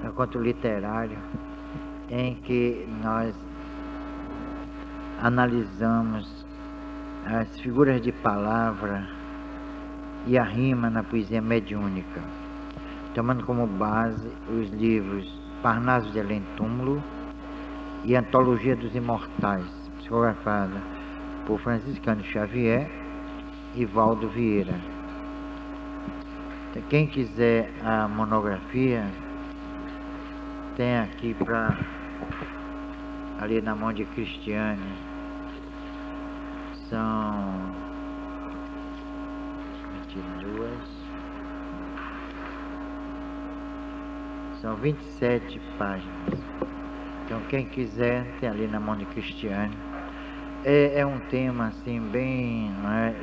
encontro literário, em que nós analisamos as figuras de palavra e a rima na poesia mediúnica, tomando como base os livros Parnaso de Além Túmulo e Antologia dos Imortais, psicografada por Franciscano Xavier e Valdo Vieira. Quem quiser a monografia, tem aqui ali na mão de Cristiane. São 22, são 27 páginas. Então quem quiser, tem ali na mão de Cristiane. É um tema assim bem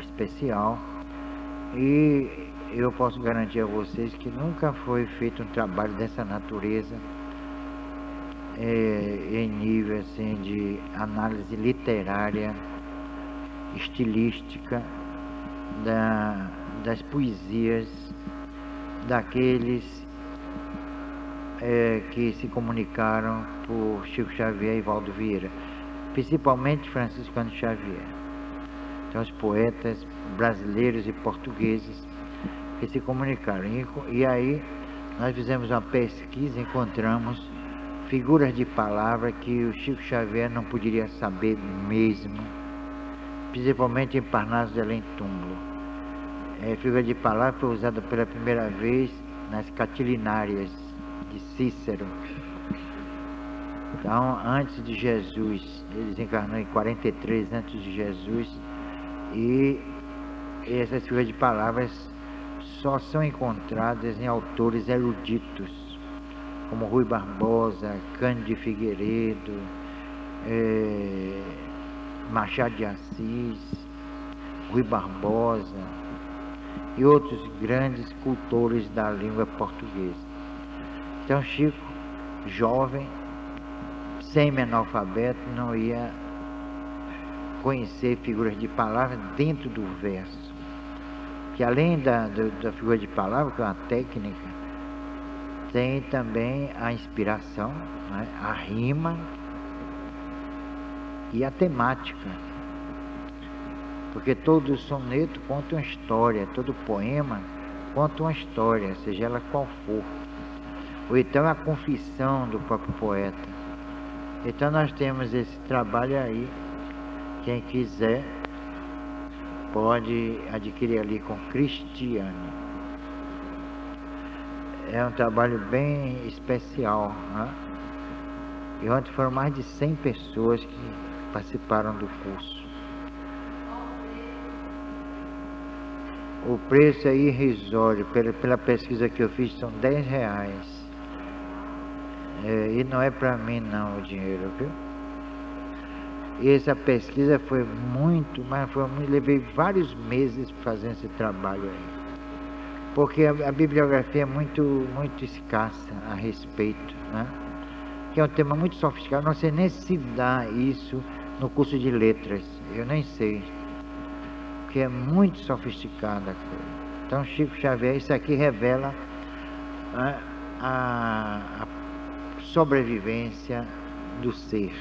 especial, e eu posso garantir a vocês que nunca foi feito um trabalho dessa natureza em nível assim de análise literária, estilística das poesias daqueles que se comunicaram por Chico Xavier e Valdo Vieira, principalmente Franciscano Xavier. Então, os poetas brasileiros e portugueses que se comunicaram. E aí nós fizemos uma pesquisa e encontramos figuras de palavra que o Chico Xavier não poderia saber mesmo, principalmente em Parnaso de Além Túmulo. Figura de palavra foi usada pela primeira vez nas Catilinárias de Cícero. Então, antes de Jesus, ele desencarnou em 43 antes de Jesus, e essas figuras de palavras só são encontradas em autores eruditos, como Rui Barbosa, Cândido de Figueiredo, Machado de Assis, Rui Barbosa e outros grandes cultores da língua portuguesa. Então Chico, jovem, semi-analfabeto, não ia conhecer figuras de palavra dentro do verso, que além da figura de palavra, que é uma técnica, tem também a inspiração, né? A rima e a temática, porque todo soneto conta uma história, todo poema conta uma história, seja ela qual for, ou então a confissão do próprio poeta. Então nós temos esse trabalho aí, quem quiser pode adquirir ali com Cristiane. É um trabalho bem especial, né? E ontem foram mais de 100 pessoas que participaram do curso. O preço é irrisório, pela pesquisa que eu fiz, são R$10. E não é para mim não o dinheiro, viu? E essa pesquisa foi muito, levei vários meses fazendo esse trabalho aí. Porque a bibliografia é muito escassa a respeito, né? Que é um tema muito sofisticado, não sei nem se dá isso no curso de letras, eu nem sei, porque é muito sofisticada a coisa. Então Chico Xavier, isso aqui revela a sobrevivência do ser,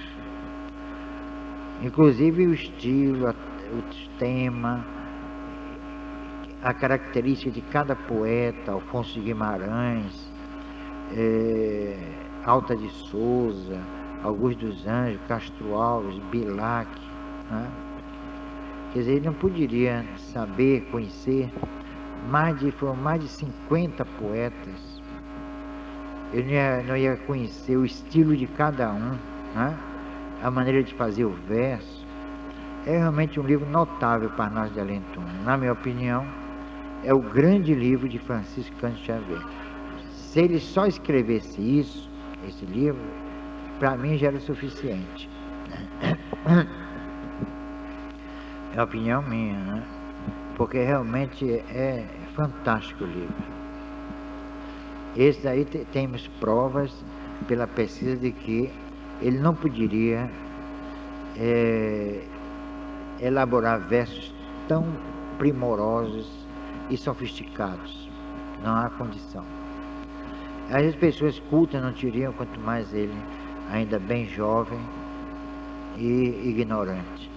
inclusive o estilo, o tema, a característica de cada poeta, Alfonso de Guimarães, Alta de Souza, Augusto dos Anjos, Castro Alves, Bilac, né? Quer dizer, ele não poderia saber, conhecer foram mais de 50 poetas. Ele não ia conhecer o estilo de cada um, né? A maneira de fazer o verso. É realmente um livro notável, Parnaso de Além Túmulo. Na minha opinião, é o grande livro de Francisco Cândido Xavier. Se ele só escrevesse esse livro, para mim já era suficiente. É a opinião minha, né? Porque realmente é fantástico o livro. Esse daí temos provas pela pesquisa de que ele não poderia elaborar versos tão primorosos e sofisticados. Não há condição. As pessoas cultas não teriam, quanto mais ele, ainda bem jovem e ignorante.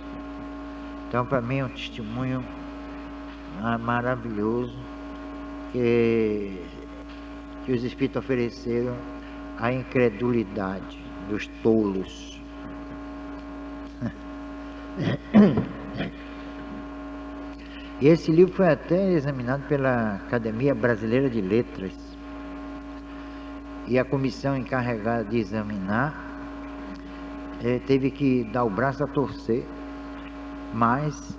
Então, para mim, é um testemunho maravilhoso que os Espíritos ofereceram à incredulidade dos tolos. E esse livro foi até examinado pela Academia Brasileira de Letras. E a comissão encarregada de examinar teve que dar o braço a torcer, mas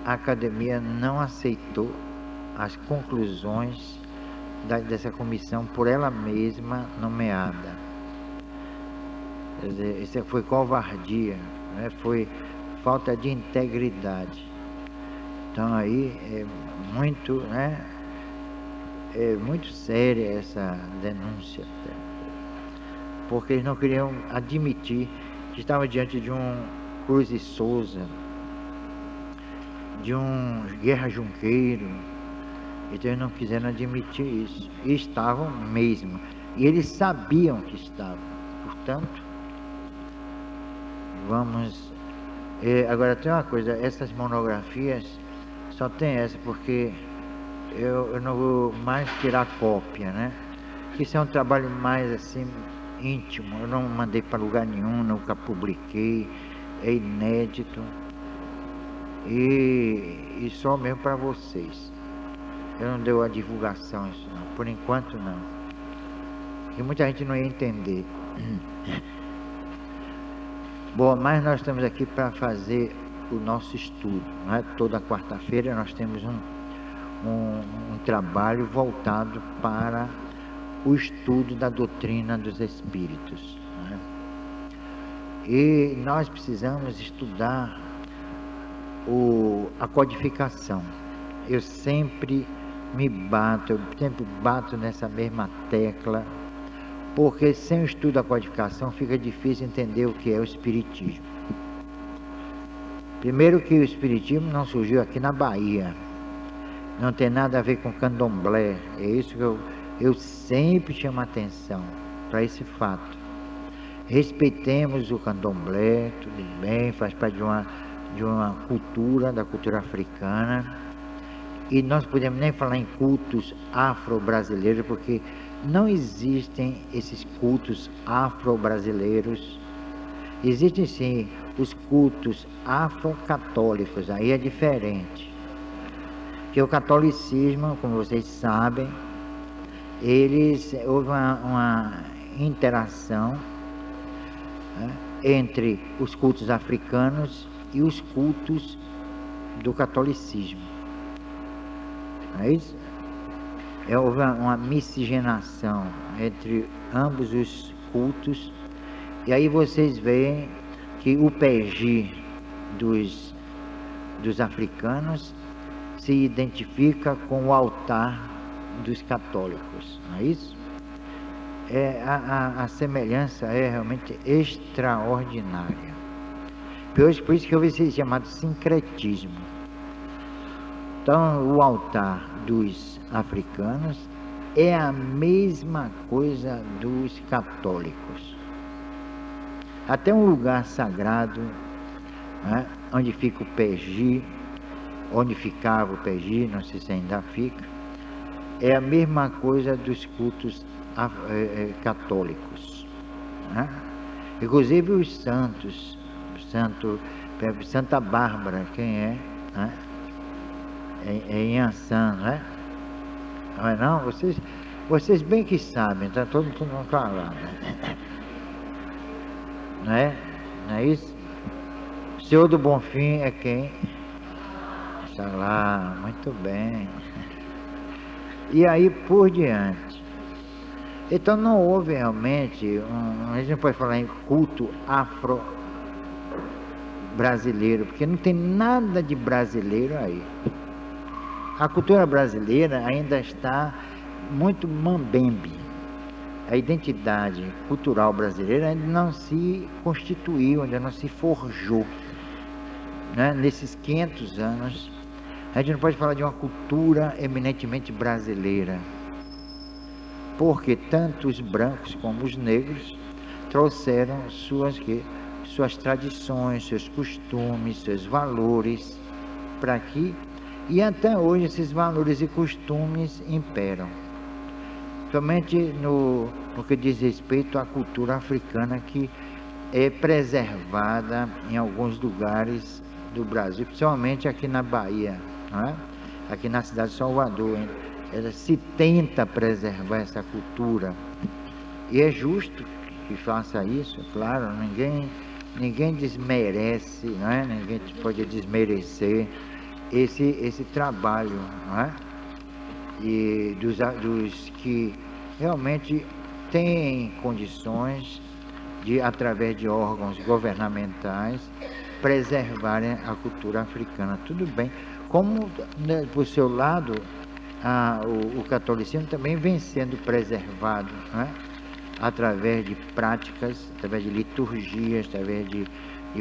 a academia não aceitou as conclusões dessa comissão por ela mesma nomeada. Quer dizer, isso foi covardia, né? Foi falta de integridade. Então aí é muito, né? É muito séria essa denúncia, porque eles não queriam admitir que estavam diante de um Cruz e Souza, de um Guerra Junqueiro. Então eles não quiseram admitir isso, e estavam mesmo, e eles sabiam que estavam. Portanto, vamos... agora tem uma coisa, essas monografias só tem essa, porque eu não vou mais tirar cópia, né? Isso é um trabalho mais assim íntimo, eu não mandei para lugar nenhum, nunca publiquei, é inédito, e só mesmo para vocês. Eu não deu a divulgação isso não, por enquanto não, porque muita gente não ia entender. Bom, mas nós estamos aqui para fazer o nosso estudo, né? Toda quarta-feira nós temos um trabalho voltado para o estudo da doutrina dos espíritos, né? E nós precisamos estudar a codificação. Eu sempre bato nessa mesma tecla, porque sem o estudo da codificação fica difícil entender o que é o espiritismo. Primeiro que o espiritismo não surgiu aqui na Bahia, não tem nada a ver com candomblé. É isso que eu sempre chamo a atenção para esse fato. Respeitemos o candomblé, tudo bem, faz parte de uma cultura, da cultura africana, e nós podemos nem falar em cultos afro-brasileiros, porque não existem esses cultos afro-brasileiros. Existem sim os cultos afro-católicos, aí é diferente. Que o catolicismo, como vocês sabem, houve uma interação, né, entre os cultos africanos e os cultos do catolicismo. Não é isso? Houve uma miscigenação entre ambos os cultos, e aí vocês veem que o PEGI dos africanos se identifica com o altar dos católicos, não é isso? A semelhança é realmente extraordinária. Por isso que houve esse chamado sincretismo. Então, o altar dos africanos é a mesma coisa dos católicos. Até um lugar sagrado, né, onde fica o PEGI, onde ficava o PEGI, não sei se ainda fica, é a mesma coisa dos cultos católicos, né? Inclusive os santos, Santa Bárbara, quem é, né? É em Ansan, né? Não é não? Vocês bem que sabem, está todo mundo falando, não é? Não é isso? O Senhor do Bonfim é quem? Está lá, muito bem. E aí por diante. Então não houve realmente, a gente não pode falar em culto afro-brasileiro, porque não tem nada de brasileiro aí. A cultura brasileira ainda está muito mambembe. A identidade cultural brasileira ainda não se constituiu, ainda não se forjou, né? Nesses 500 anos, a gente não pode falar de uma cultura eminentemente brasileira. porque tanto os brancos como os negros trouxeram suas tradições, seus costumes, seus valores para aqui, e até hoje esses valores e costumes imperam. Somente no que diz respeito à cultura africana, que é preservada em alguns lugares do Brasil, principalmente aqui na Bahia, não é? Aqui na cidade de Salvador, ela se tenta preservar essa cultura, e é justo que faça isso, claro, ninguém desmerece, não é? Ninguém pode desmerecer esse trabalho, não é? E dos que realmente têm condições de, através de órgãos governamentais, preservarem a cultura africana. Tudo bem, como, né, por seu lado, o catolicismo também vem sendo preservado, né? Através de práticas, através de liturgias, através de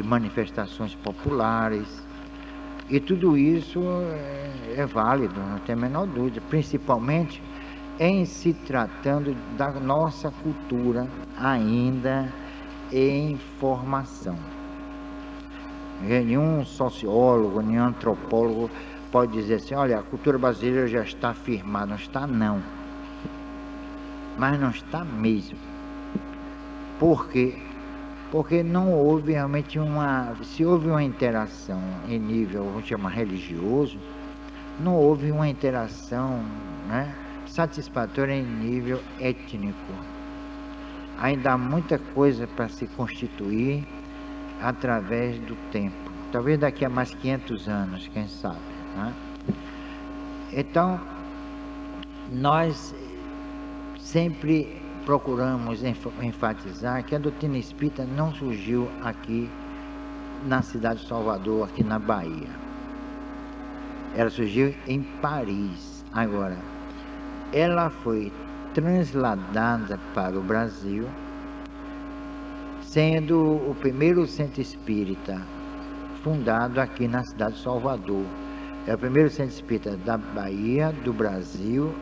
manifestações populares. E tudo isso é válido, não tem a menor dúvida, principalmente em se tratando da nossa cultura ainda em formação. Nenhum sociólogo, nenhum antropólogo pode dizer assim, olha, a cultura brasileira já está firmada. Não está, não. Mas não está mesmo. Por quê? Porque não houve realmente se houve uma interação em nível, vamos chamar, religioso, não houve uma interação, né, satisfatória em nível étnico. Ainda há muita coisa para se constituir através do tempo. Talvez daqui a mais 500 anos, quem sabe, né? Então, nós sempre procuramos enfatizar que a doutrina espírita não surgiu aqui na cidade de Salvador, aqui na Bahia. Ela surgiu em Paris. Agora, ela foi transladada para o Brasil, sendo o primeiro centro espírita fundado aqui na cidade de Salvador. É o primeiro centro espírita da Bahia, do Brasil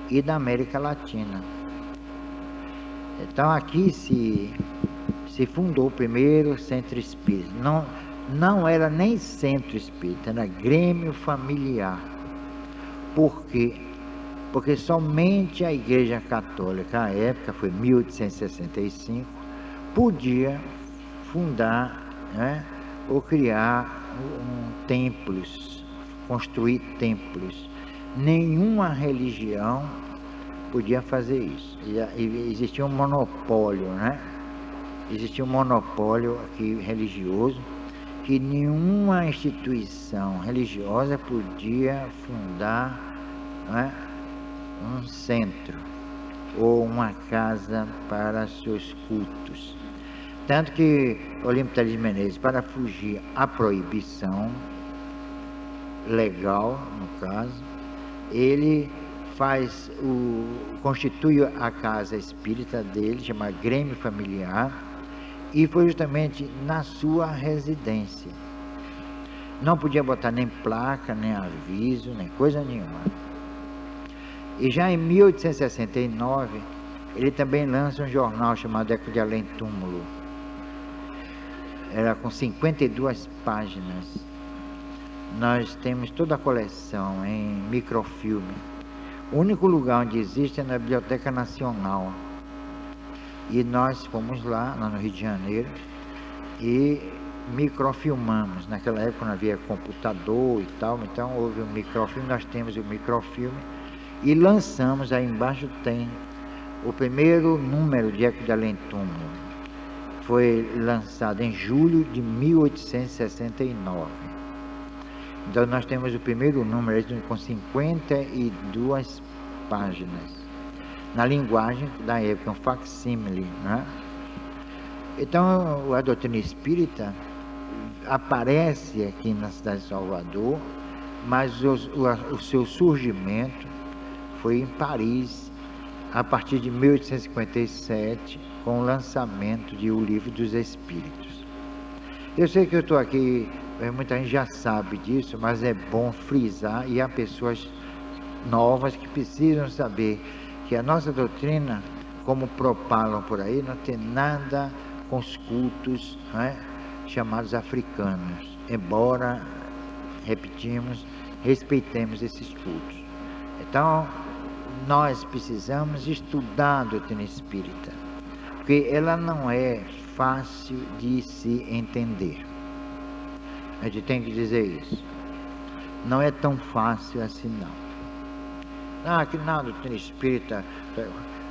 e da América Latina. Então aqui se fundou o primeiro centro espírita. Não era nem centro espírita, era grêmio familiar. Por quê? Porque somente a Igreja Católica, à época, foi 1865, podia fundar, né, ou criar templos, construir templos. Nenhuma religião podia fazer isso. E existia um monopólio, né? Existia um monopólio aqui religioso, que nenhuma instituição religiosa podia fundar, né, um centro ou uma casa para seus cultos. Tanto que Olímpio Tales de Menezes, para fugir à proibição legal, no caso, ele constitui a casa espírita dele, chama Grêmio Familiar, e foi justamente na sua residência. Não podia botar nem placa, nem aviso, nem coisa nenhuma. E já em 1869, ele também lança um jornal chamado Eco de Além Túmulo. Era com 52 páginas. Nós temos toda a coleção em microfilme. O único lugar onde existe é na Biblioteca Nacional. E nós fomos lá no Rio de Janeiro, e microfilmamos. Naquela época não havia computador e tal, então houve um microfilme, nós temos o microfilme, e lançamos, aí embaixo tem o primeiro número de Eco de Além Túmulo. Foi lançado em julho de 1869. Então nós temos o primeiro número com 52 páginas, na linguagem da época, um facsímile, né? Então a doutrina espírita aparece aqui na cidade de Salvador, mas o seu surgimento foi em Paris, a partir de 1857, com o lançamento de O Livro dos Espíritos. Eu sei que eu estou aqui, muita gente já sabe disso, mas é bom frisar, e há pessoas novas que precisam saber que a nossa doutrina, como propalam por aí, não tem nada com os cultos, né, chamados africanos, embora, repetimos, respeitemos esses cultos. Então, nós precisamos estudar a doutrina espírita, porque ela não é fácil de se entender. A gente tem que dizer isso. Não é tão fácil assim, não. Ah, que não, a doutrina espírita,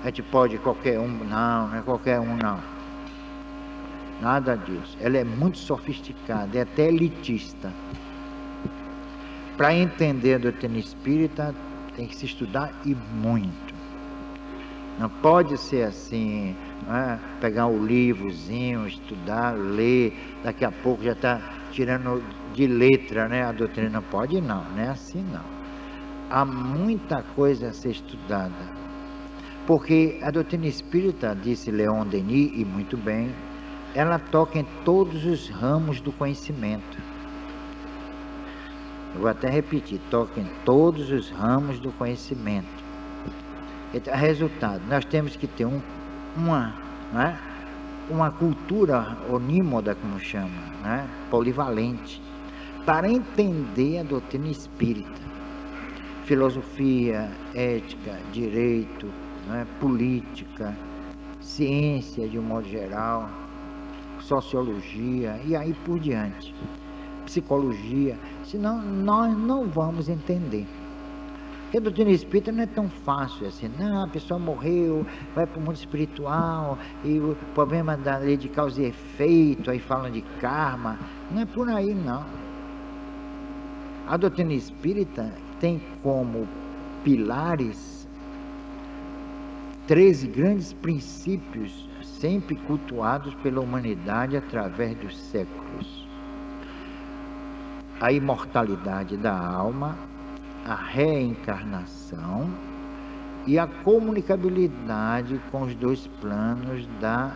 a gente pode qualquer um, não é qualquer um, não. Nada disso. Ela é muito sofisticada, é até elitista. Para entender a doutrina espírita, tem que se estudar e muito. Não pode ser assim, pegar um livrozinho, estudar, ler, daqui a pouco já está tirando de letra, né, a doutrina. Não pode não é assim não. Há muita coisa a ser estudada. Porque a doutrina espírita, disse Leon Denis, e muito bem, ela toca em todos os ramos do conhecimento. Eu vou até repetir, toca em todos os ramos do conhecimento. Então, resultado, nós temos que ter uma cultura onímoda, como chama, polivalente, para entender a doutrina espírita. Filosofia, ética, direito, política, ciência de um modo geral, sociologia e aí por diante, psicologia, senão nós não vamos entender. Porque a doutrina espírita não é tão fácil assim, não, a pessoa morreu, vai para o mundo espiritual, e o problema da lei de causa e efeito, aí falam de karma, não é por aí não. A doutrina espírita tem como pilares 13 grandes princípios, sempre cultuados pela humanidade através dos séculos. A imortalidade da alma, a reencarnação e a comunicabilidade com os dois planos da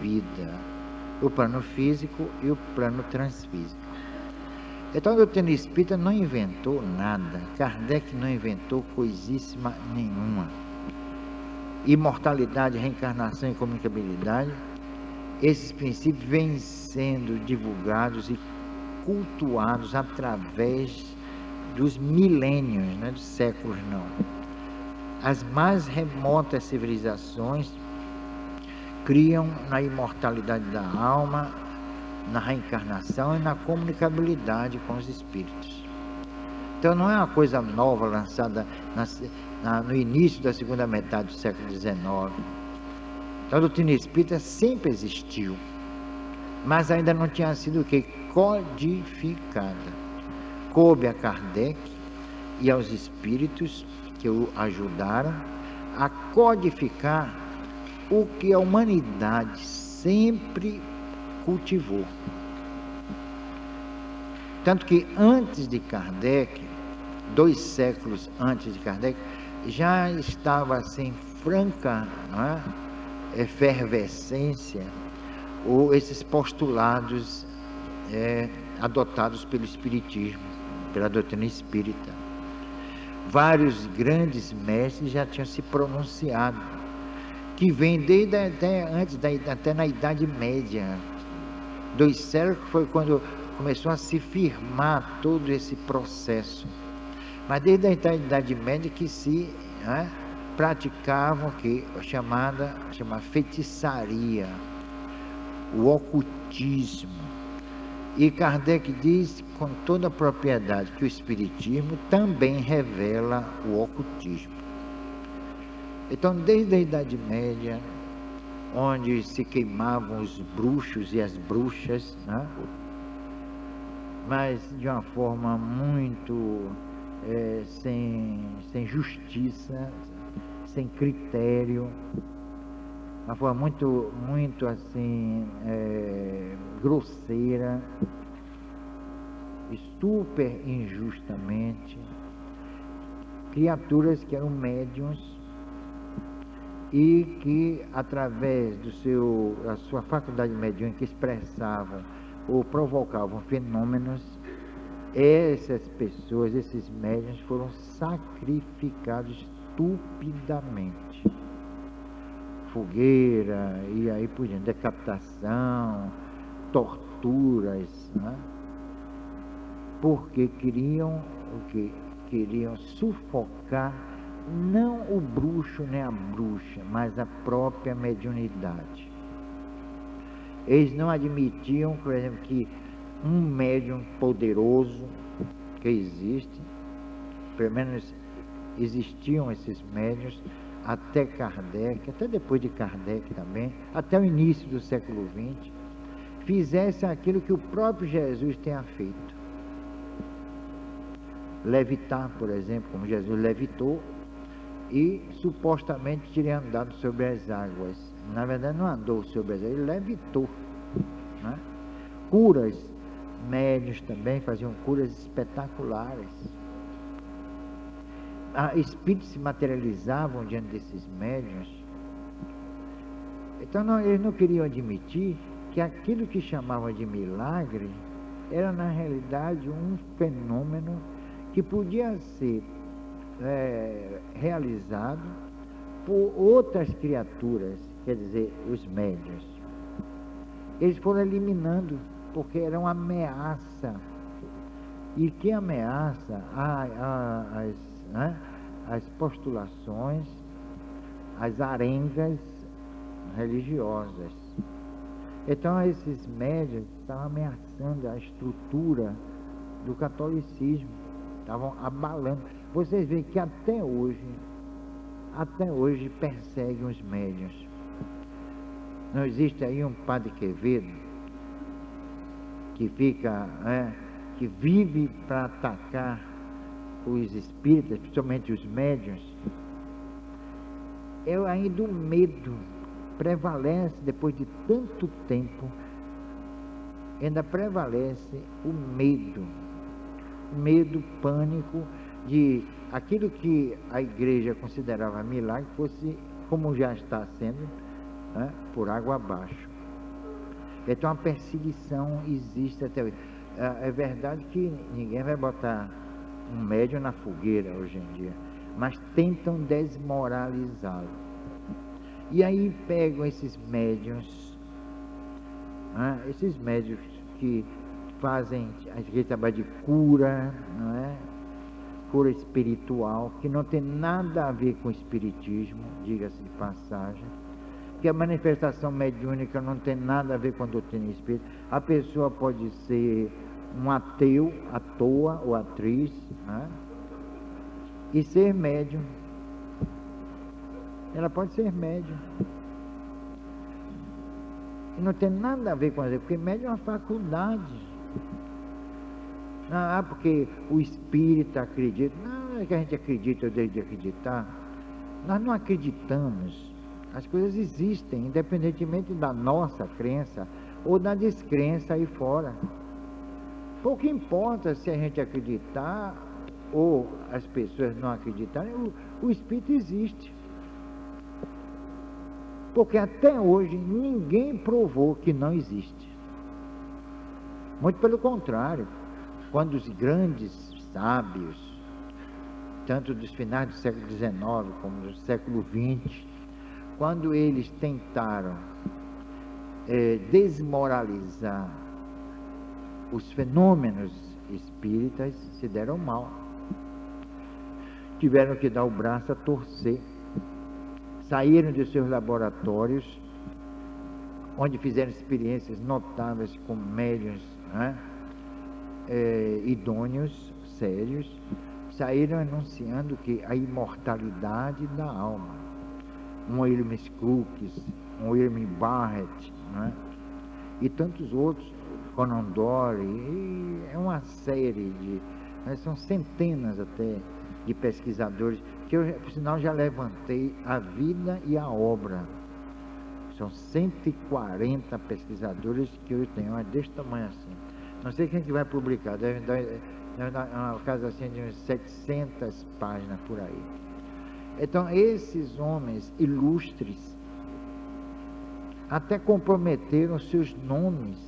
vida, o plano físico e o plano transfísico. Então a doutrina espírita não inventou nada, Kardec não inventou coisíssima nenhuma. Imortalidade, reencarnação e comunicabilidade, esses princípios vêm sendo divulgados e cultuados através dos milênios, dos séculos não. As mais remotas civilizações criam na imortalidade da alma, na reencarnação e na comunicabilidade com os espíritos. Então não é uma coisa nova lançada no início da segunda metade do século XIX. Então a doutrina espírita sempre existiu, mas ainda não tinha sido o quê? Codificada. Coube a Kardec e aos espíritos que o ajudaram a codificar o que a humanidade sempre cultivou. Tanto que antes de Kardec, 2 séculos antes de Kardec, já estava assim, franca efervescência, ou esses postulados adotados pelo Espiritismo, pela doutrina espírita. Vários grandes mestres já tinham se pronunciado, que vem desde até na Idade Média. 2 séculos foi quando começou a se firmar todo esse processo. Mas desde a Idade Média que se praticavam a chamada feitiçaria, o ocultismo. E Kardec diz com toda a propriedade que o Espiritismo também revela o ocultismo. Então, desde a Idade Média, onde se queimavam os bruxos e as bruxas, mas de uma forma muito sem justiça, sem critério, uma forma muito assim, grosseira, super injustamente, criaturas que eram médiuns e que, através da sua faculdade mediúnica, expressavam ou provocavam fenômenos. Essas pessoas, esses médiuns, foram sacrificados estupidamente. Fogueira e aí por diante, decapitação, torturas, né? Porque queriam o quê? Queriam sufocar não o bruxo nem a bruxa, mas a própria mediunidade. Eles não admitiam, por exemplo, que um médium poderoso que existe, pelo menos existiam esses médiuns até Kardec, até depois de Kardec também, até o início do século XX, fizesse aquilo que o próprio Jesus tenha feito. Levitar, por exemplo, como Jesus levitou, e supostamente teria andado sobre as águas. Na verdade não andou sobre as águas, ele levitou, né? Curas, médiuns também faziam curas espetaculares. Espíritos se materializavam diante desses médiuns. Então eles não queriam admitir que aquilo que chamavam de milagre era na realidade um fenômeno que podia ser realizado por outras criaturas, quer dizer, os médiuns. Eles foram eliminando, porque era uma ameaça. E que ameaça as postulações, as arengas religiosas. Então esses médiuns estavam ameaçando a estrutura do catolicismo, estavam abalando. Vocês veem que até hoje perseguem os médiuns. Não existe aí um padre Quevedo que fica, que vive para atacar os espíritas, principalmente os médiuns. Ainda o medo prevalece depois de tanto tempo, ainda prevalece o medo, pânico de aquilo que a igreja considerava milagre fosse, como já está sendo, por água abaixo. Então a perseguição existe até hoje. É verdade que ninguém vai botar um médium na fogueira hoje em dia, mas tentam desmoralizá-lo. E aí pegam esses médiuns, que fazem aquele trabalho de cura, não é? Cura espiritual, que não tem nada a ver com espiritismo, diga-se de passagem, que a manifestação mediúnica não tem nada a ver com a doutrina espírita. A pessoa pode ser um ateu, à toa ou atriz, e ser médium. Ela pode ser médium. E não tem nada a ver com isso, porque médium é uma faculdade. Porque o espírita acredita. Não é que a gente acredita ou deixa de acreditar. Nós não acreditamos. As coisas existem, independentemente da nossa crença ou da descrença aí fora. Pouco importa se a gente acreditar ou as pessoas não acreditarem, o espírito existe. Porque até hoje ninguém provou que não existe. Muito pelo contrário, quando os grandes sábios, tanto dos finais do século XIX como do século XX, quando eles tentaram desmoralizar os fenômenos espíritas, se deram mal. Tiveram que dar o braço a torcer. Saíram de seus laboratórios, onde fizeram experiências notáveis com médiuns idôneos, sérios, saíram anunciando que a imortalidade da alma. Um Hermes Crookes, um Hermes Barrett, e tantos outros, Conan Doyle, e é uma série de, são centenas até de pesquisadores, que eu, por sinal, já levantei a vida e a obra. São 140 pesquisadores que eu tenho, desse tamanho assim. Não sei quem que vai publicar, deve dar uma casa assim de uns 700 páginas por aí. Então, esses homens ilustres até comprometeram seus nomes.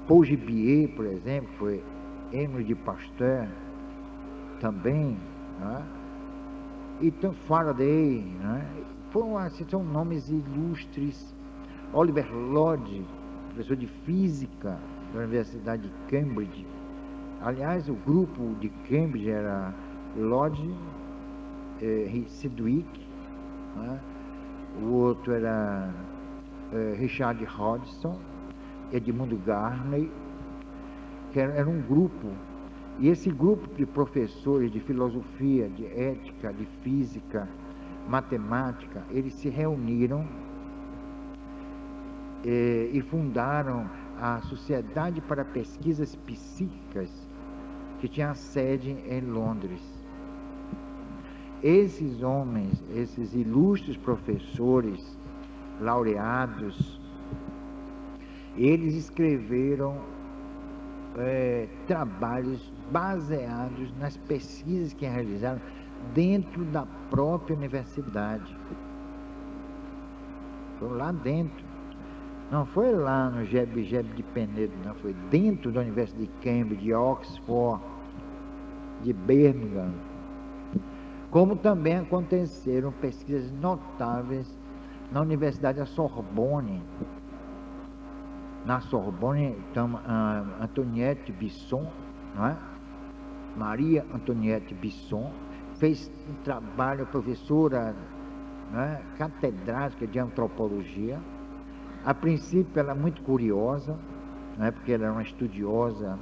Paul Gibier, por exemplo, foi Emile de Pasteur, também, então Faraday, né? São nomes ilustres. Oliver Lodge, professor de física da Universidade de Cambridge. Aliás, o grupo de Cambridge era Lodge, Sidgwick, né? O outro era Richard Hodgson, Edmund Garney, que era um grupo. E esse grupo de professores de filosofia, de ética, de física, matemática, eles se reuniram e fundaram a Sociedade para Pesquisas Psíquicas, que tinha sede em Londres. Esses homens, esses ilustres professores, laureados, eles escreveram trabalhos baseados nas pesquisas que realizaram dentro da própria universidade. Foi lá dentro. Não foi lá no Geb de Penedo, não. Foi dentro da Universidade de Cambridge, de Oxford, de Birmingham. Como também aconteceram pesquisas notáveis na Universidade da Sorbonne. Na Sorbonne, então, Antoinette Bisson, não é? Maria Antoinette Bisson, fez um trabalho, professora, né, catedrática de antropologia. A princípio, ela é muito curiosa, né, porque ela é uma estudiosa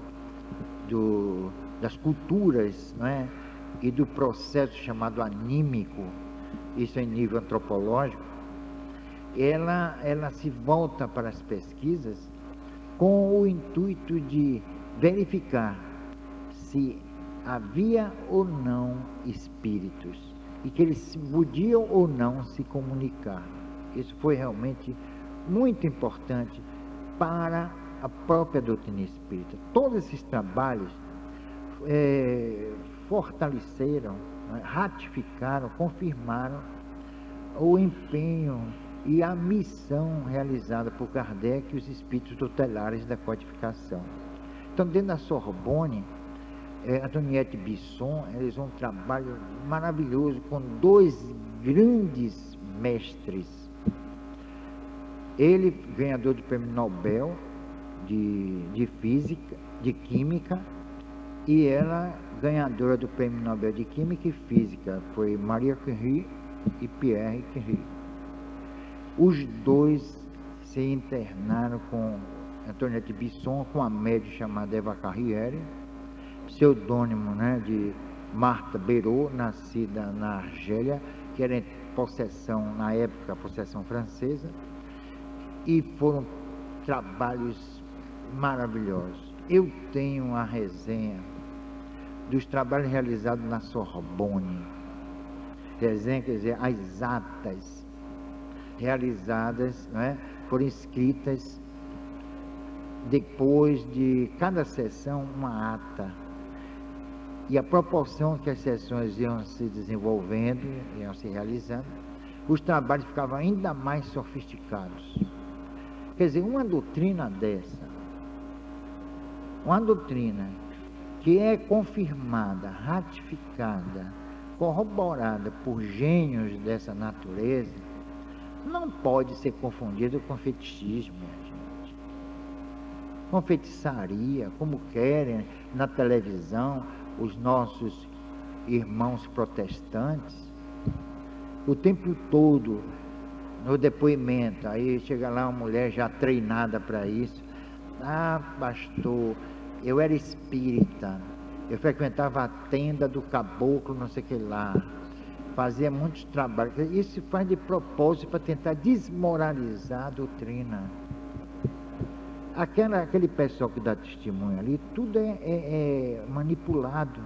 das culturas, né, e do processo chamado anímico, isso em nível antropológico. Ela se volta para as pesquisas com o intuito de verificar se havia ou não espíritos e que eles podiam ou não se comunicar. Isso foi realmente muito importante para a própria doutrina espírita. Todos esses trabalhos fortaleceram, ratificaram, confirmaram o empenho e a missão realizada por Kardec e os espíritos tutelares da codificação. Então, dentro da Sorbonne, Antoinette Bisson realizou um trabalho maravilhoso com dois grandes mestres. Ele, ganhador do Prêmio Nobel de Física, de Química, e ela, ganhadora do Prêmio Nobel de Química e Física, foi Marie Curie e Pierre Curie. Os dois se internaram com Antoinette Bisson, com a médium chamada Eva Carrière, pseudônimo, né, de Martha Béraud, nascida na Argélia, que era em possessão, na época, possessão francesa, e foram trabalhos maravilhosos. Eu tenho a resenha dos trabalhos realizados na Sorbonne. Resenha, quer dizer, as atas realizadas, né, foram escritas depois de cada sessão, uma ata. E a proporção que as sessões iam se desenvolvendo, iam se realizando, os trabalhos ficavam ainda mais sofisticados. Quer dizer, uma doutrina dessa, uma doutrina que é confirmada, ratificada, corroborada por gênios dessa natureza, não pode ser confundida com fetichismo, gente. Com feitiçaria, como querem na televisão os nossos irmãos protestantes, o tempo todo, no depoimento, aí chega lá uma mulher já treinada para isso. Ah, pastor, eu era espírita, eu frequentava a tenda do caboclo, não sei o que lá, fazia muitos trabalhos. Isso se faz de propósito para tentar desmoralizar a doutrina. Aquele pessoal que dá testemunho ali, tudo é manipulado.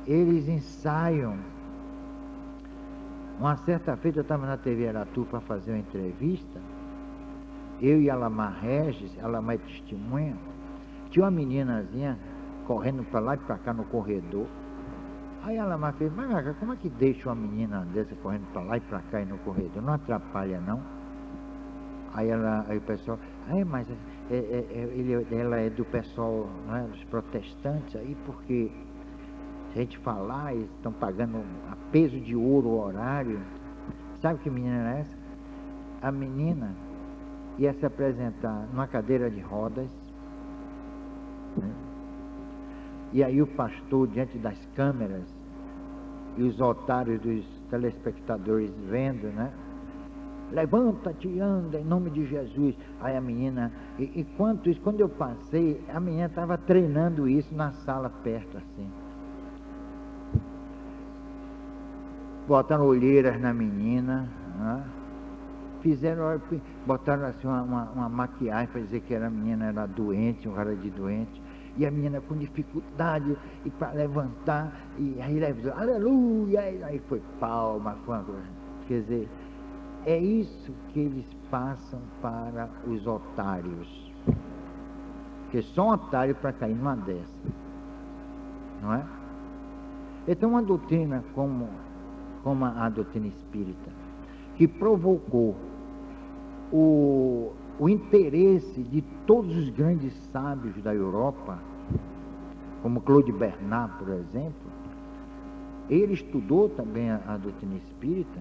Eles ensaiam. Uma certa feita eu estava na TV Aratu para fazer uma entrevista, eu e Alamar Regis, Alamar é testemunha, tinha uma meninazinha correndo para lá e para cá no corredor. Aí Alamar fez, mas como é que deixa uma menina dessa correndo para lá e para cá e no corredor? Não atrapalha, não? Aí o pessoal, mas ela é do pessoal, não é, dos protestantes aí, porque se a gente falar, eles estão pagando a peso de ouro horário. Sabe que menina era essa? A menina ia se apresentar numa cadeira de rodas, né? E aí o pastor, diante das câmeras, e os otários dos telespectadores vendo, né? Levanta-te, anda, em nome de Jesus. Aí a menina, enquanto isso, quando eu passei, a menina estava treinando isso na sala perto, assim. Botaram olheiras na menina, né? Botaram assim uma maquiagem para dizer que a menina era doente, um cara de doente. E a menina com dificuldade e para levantar, e aí levantou, aleluia, aí foi palma, foi uma coisa. Quer dizer, é isso que eles passam para os otários. Porque só um otário para cair numa dessa. Não é? Então uma doutrina como a doutrina espírita, que provocou o interesse de todos os grandes sábios da Europa, como Claude Bernard, por exemplo, ele estudou também a doutrina espírita,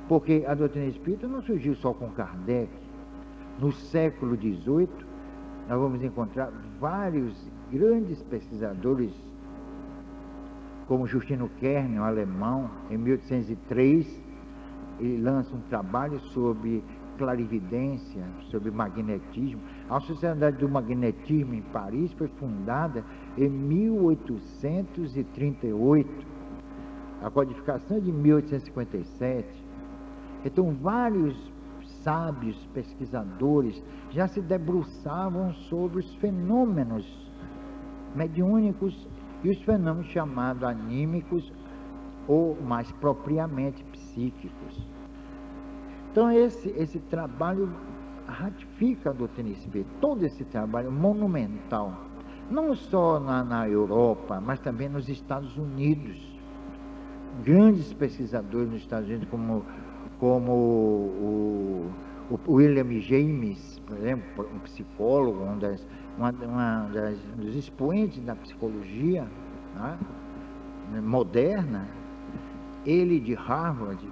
porque a doutrina espírita não surgiu só com Kardec. No século XVIII, nós vamos encontrar vários grandes pesquisadores, como Justino Kern, um alemão, em 1803, ele lança um trabalho sobre clarividência, sobre magnetismo. A Sociedade do Magnetismo em Paris foi fundada em 1838, a codificação é de 1857. Então vários sábios pesquisadores já se debruçavam sobre os fenômenos mediúnicos e os fenômenos chamados anímicos ou mais propriamente psíquicos. Então esse trabalho ratifica a doutrina espírita, todo esse trabalho monumental, não só na Europa, mas também nos Estados Unidos. Grandes pesquisadores nos Estados Unidos, como o William James, por exemplo, um psicólogo, dos expoentes da psicologia, né, moderna, ele de Harvard,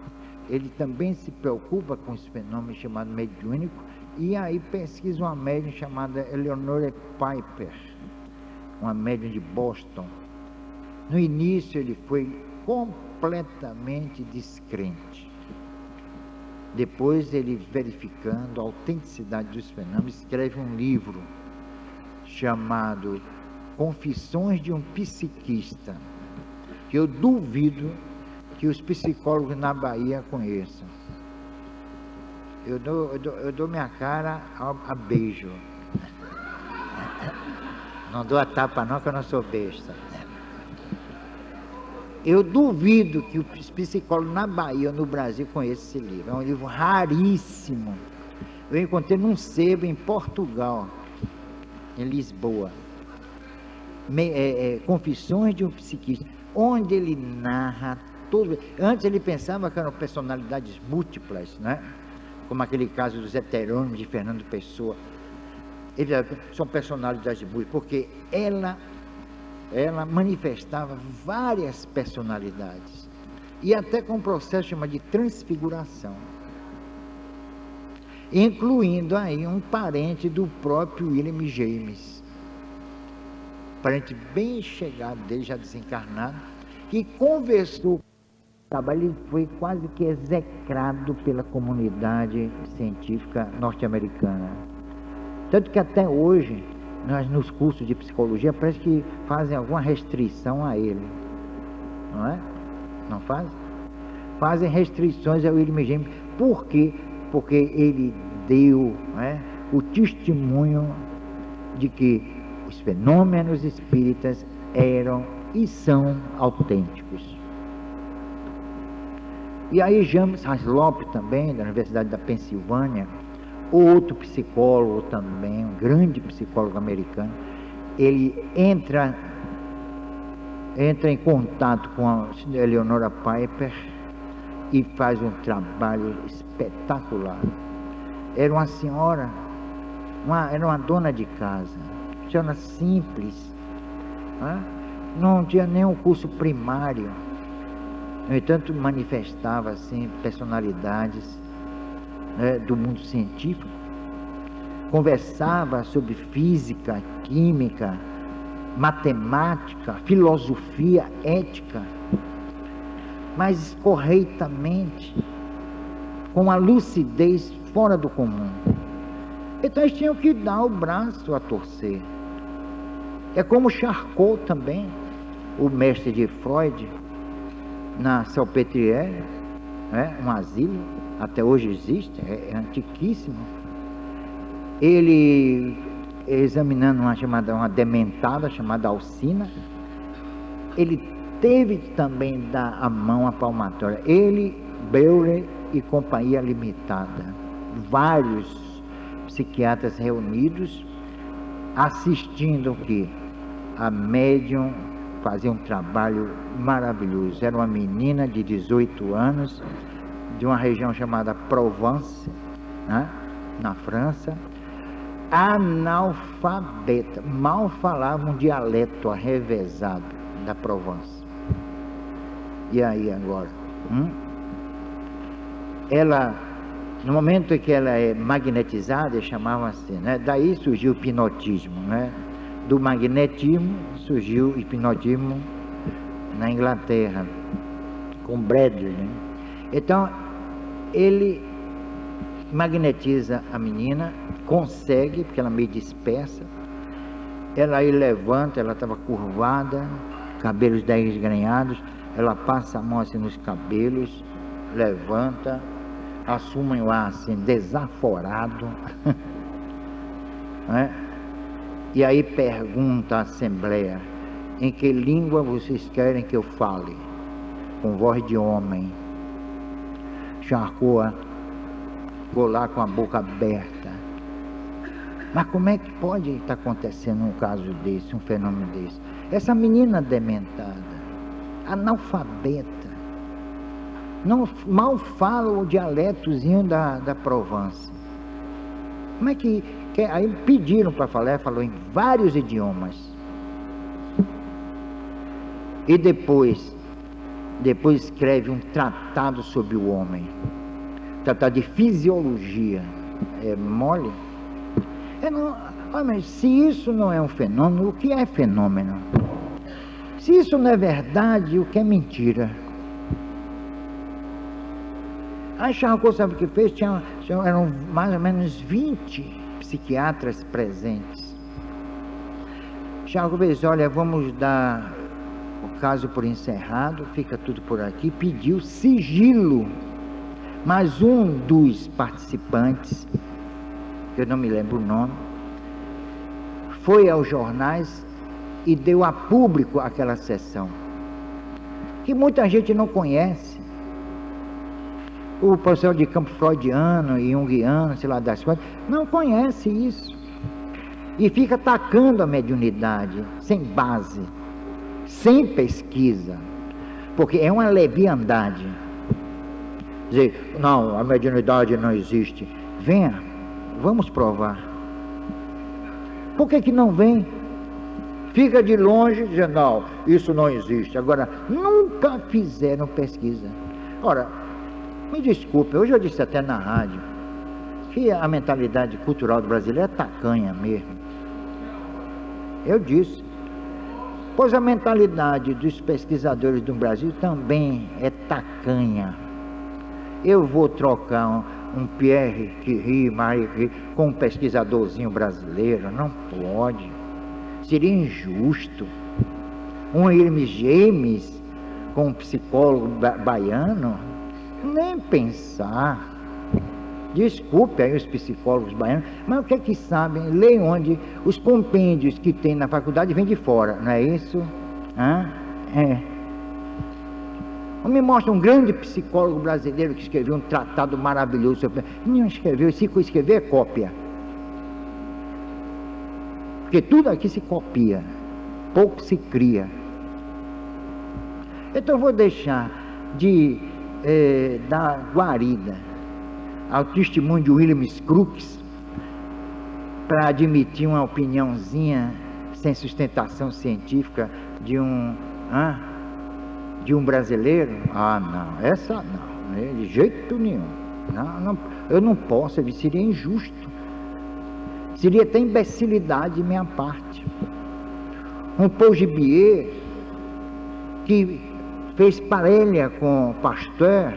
ele também se preocupa com esse fenômeno chamado mediúnico, e aí pesquisa uma médium chamada Eleanor Piper, uma médium de Boston. No início ele foi completamente descrente. Depois ele, verificando a autenticidade dos fenômenos, escreve um livro chamado Confissões de um Psiquista, que eu duvido que os psicólogos na Bahia conheçam. Eu dou minha cara a beijo. Não dou a tapa não, que eu não sou besta. Eu duvido que os psicólogos na Bahia ou no Brasil conheçam esse livro. É um livro raríssimo. Eu encontrei num sebo em Portugal, em Lisboa. Confissões de um Psiquista, onde ele narra tudo. Antes ele pensava que eram personalidades múltiplas, né? Como aquele caso dos heterônimos de Fernando Pessoa. São personalidades múltiplas, porque ela manifestava várias personalidades, e até com um processo chamado de transfiguração, incluindo aí um parente do próprio William James, parente bem chegado dele, já desencarnado, que conversou. Ele foi quase que execrado pela comunidade científica norte-americana, tanto que até hoje nos cursos de psicologia parece que fazem alguma restrição a ele, não é? Não fazem? Fazem restrições ao William James. Por quê? Porque ele deu, não é, o testemunho de que os fenômenos espíritas eram e são autênticos. E aí James Hyslop também, da Universidade da Pensilvânia, outro psicólogo também, um grande psicólogo americano, ele entra em contato com a Eleanor Piper e faz um trabalho espetacular. Era uma senhora, era uma dona de casa, senhora simples, né? Não tinha nenhum curso primário, No entanto, manifestava assim personalidades, né, do mundo científico, conversava sobre física, química, matemática, filosofia, ética, mas corretamente, com a lucidez fora do comum. Então eles tinham que dar o braço a torcer. É como Charcot também, o mestre de Freud, na Salpêtrière, um asilo, até hoje existe, é antiquíssimo. Ele, examinando uma dementada chamada Alcina, ele teve também dar a mão à palmatória. Ele, Breuer e Companhia Limitada, vários psiquiatras reunidos, assistindo que a médium fazia um trabalho maravilhoso. Era uma menina de 18 anos, de uma região chamada Provence, né, na França, analfabeta, mal falava um dialeto arrevezado da Provence. E aí agora? Ela, no momento em que ela é magnetizada, chamavam assim, né? Daí surgiu o hipnotismo, né? Do magnetismo surgiu o hipnotismo na Inglaterra, com Bradley, né? Então, ele magnetiza a menina, consegue, porque ela é meio dispersa, ela aí levanta, ela estava curvada, cabelos desgrenhados, ela passa a mão assim nos cabelos, levanta, assume o ar assim, desaforado, né? E aí pergunta à Assembleia: em que língua vocês querem que eu fale? Com voz de homem. Charcot ficou lá com a boca aberta. Mas como é que pode estar acontecendo um caso desse, um fenômeno desse? Essa menina dementada, analfabeta, não, mal fala o dialetozinho da Provence. Como é que aí pediram para falar, falou em vários idiomas. E depois escreve um tratado sobre o homem, tratado de fisiologia. É mole? Mas se isso não é um fenômeno, o que é fenômeno? Se isso não é verdade, o que é mentira? Aí Charcot, sabe o que fez? Eram mais ou menos 20 psiquiatras presentes. Charcot fez: olha, vamos dar o caso por encerrado, fica tudo por aqui. Pediu sigilo. Mas um dos participantes, que eu não me lembro o nome, foi aos jornais e deu a público aquela sessão, que muita gente não conhece. O professor de campo freudiano e junguiano, sei lá das coisas, não conhece isso. E fica atacando a mediunidade, sem base, sem pesquisa, porque é uma leviandade. Dizer, não, a mediunidade não existe. Venha, vamos provar. Por que não vem? Fica de longe dizendo, não, isso não existe. Agora, nunca fizeram pesquisa. Ora, me desculpe, hoje eu disse até na rádio que a mentalidade cultural do brasileiro é tacanha mesmo. Eu disse. Pois a mentalidade dos pesquisadores do Brasil também é tacanha. Eu vou trocar um Pierre Curie, Marie Curie, com um pesquisadorzinho brasileiro? Não pode. Seria injusto. Um Hermes James com um psicólogo baiano? Nem pensar. Desculpe aí os psicólogos baianos, mas o que é que sabem? Leem onde os compêndios que tem na faculdade vêm de fora, não é isso? Me mostra um grande psicólogo brasileiro que escreveu um tratado maravilhoso sobre... Não escreveu, se escrever é cópia. Porque tudo aqui se copia, pouco se cria. Então eu vou deixar de dar guarida ao testemunho de William Crookes para admitir uma opiniãozinha sem sustentação científica de um de um brasileiro, não, essa não, de jeito nenhum. Não, eu não posso, seria injusto. Seria até imbecilidade de minha parte. Um Paul Gibier, que fez parelha com Pasteur,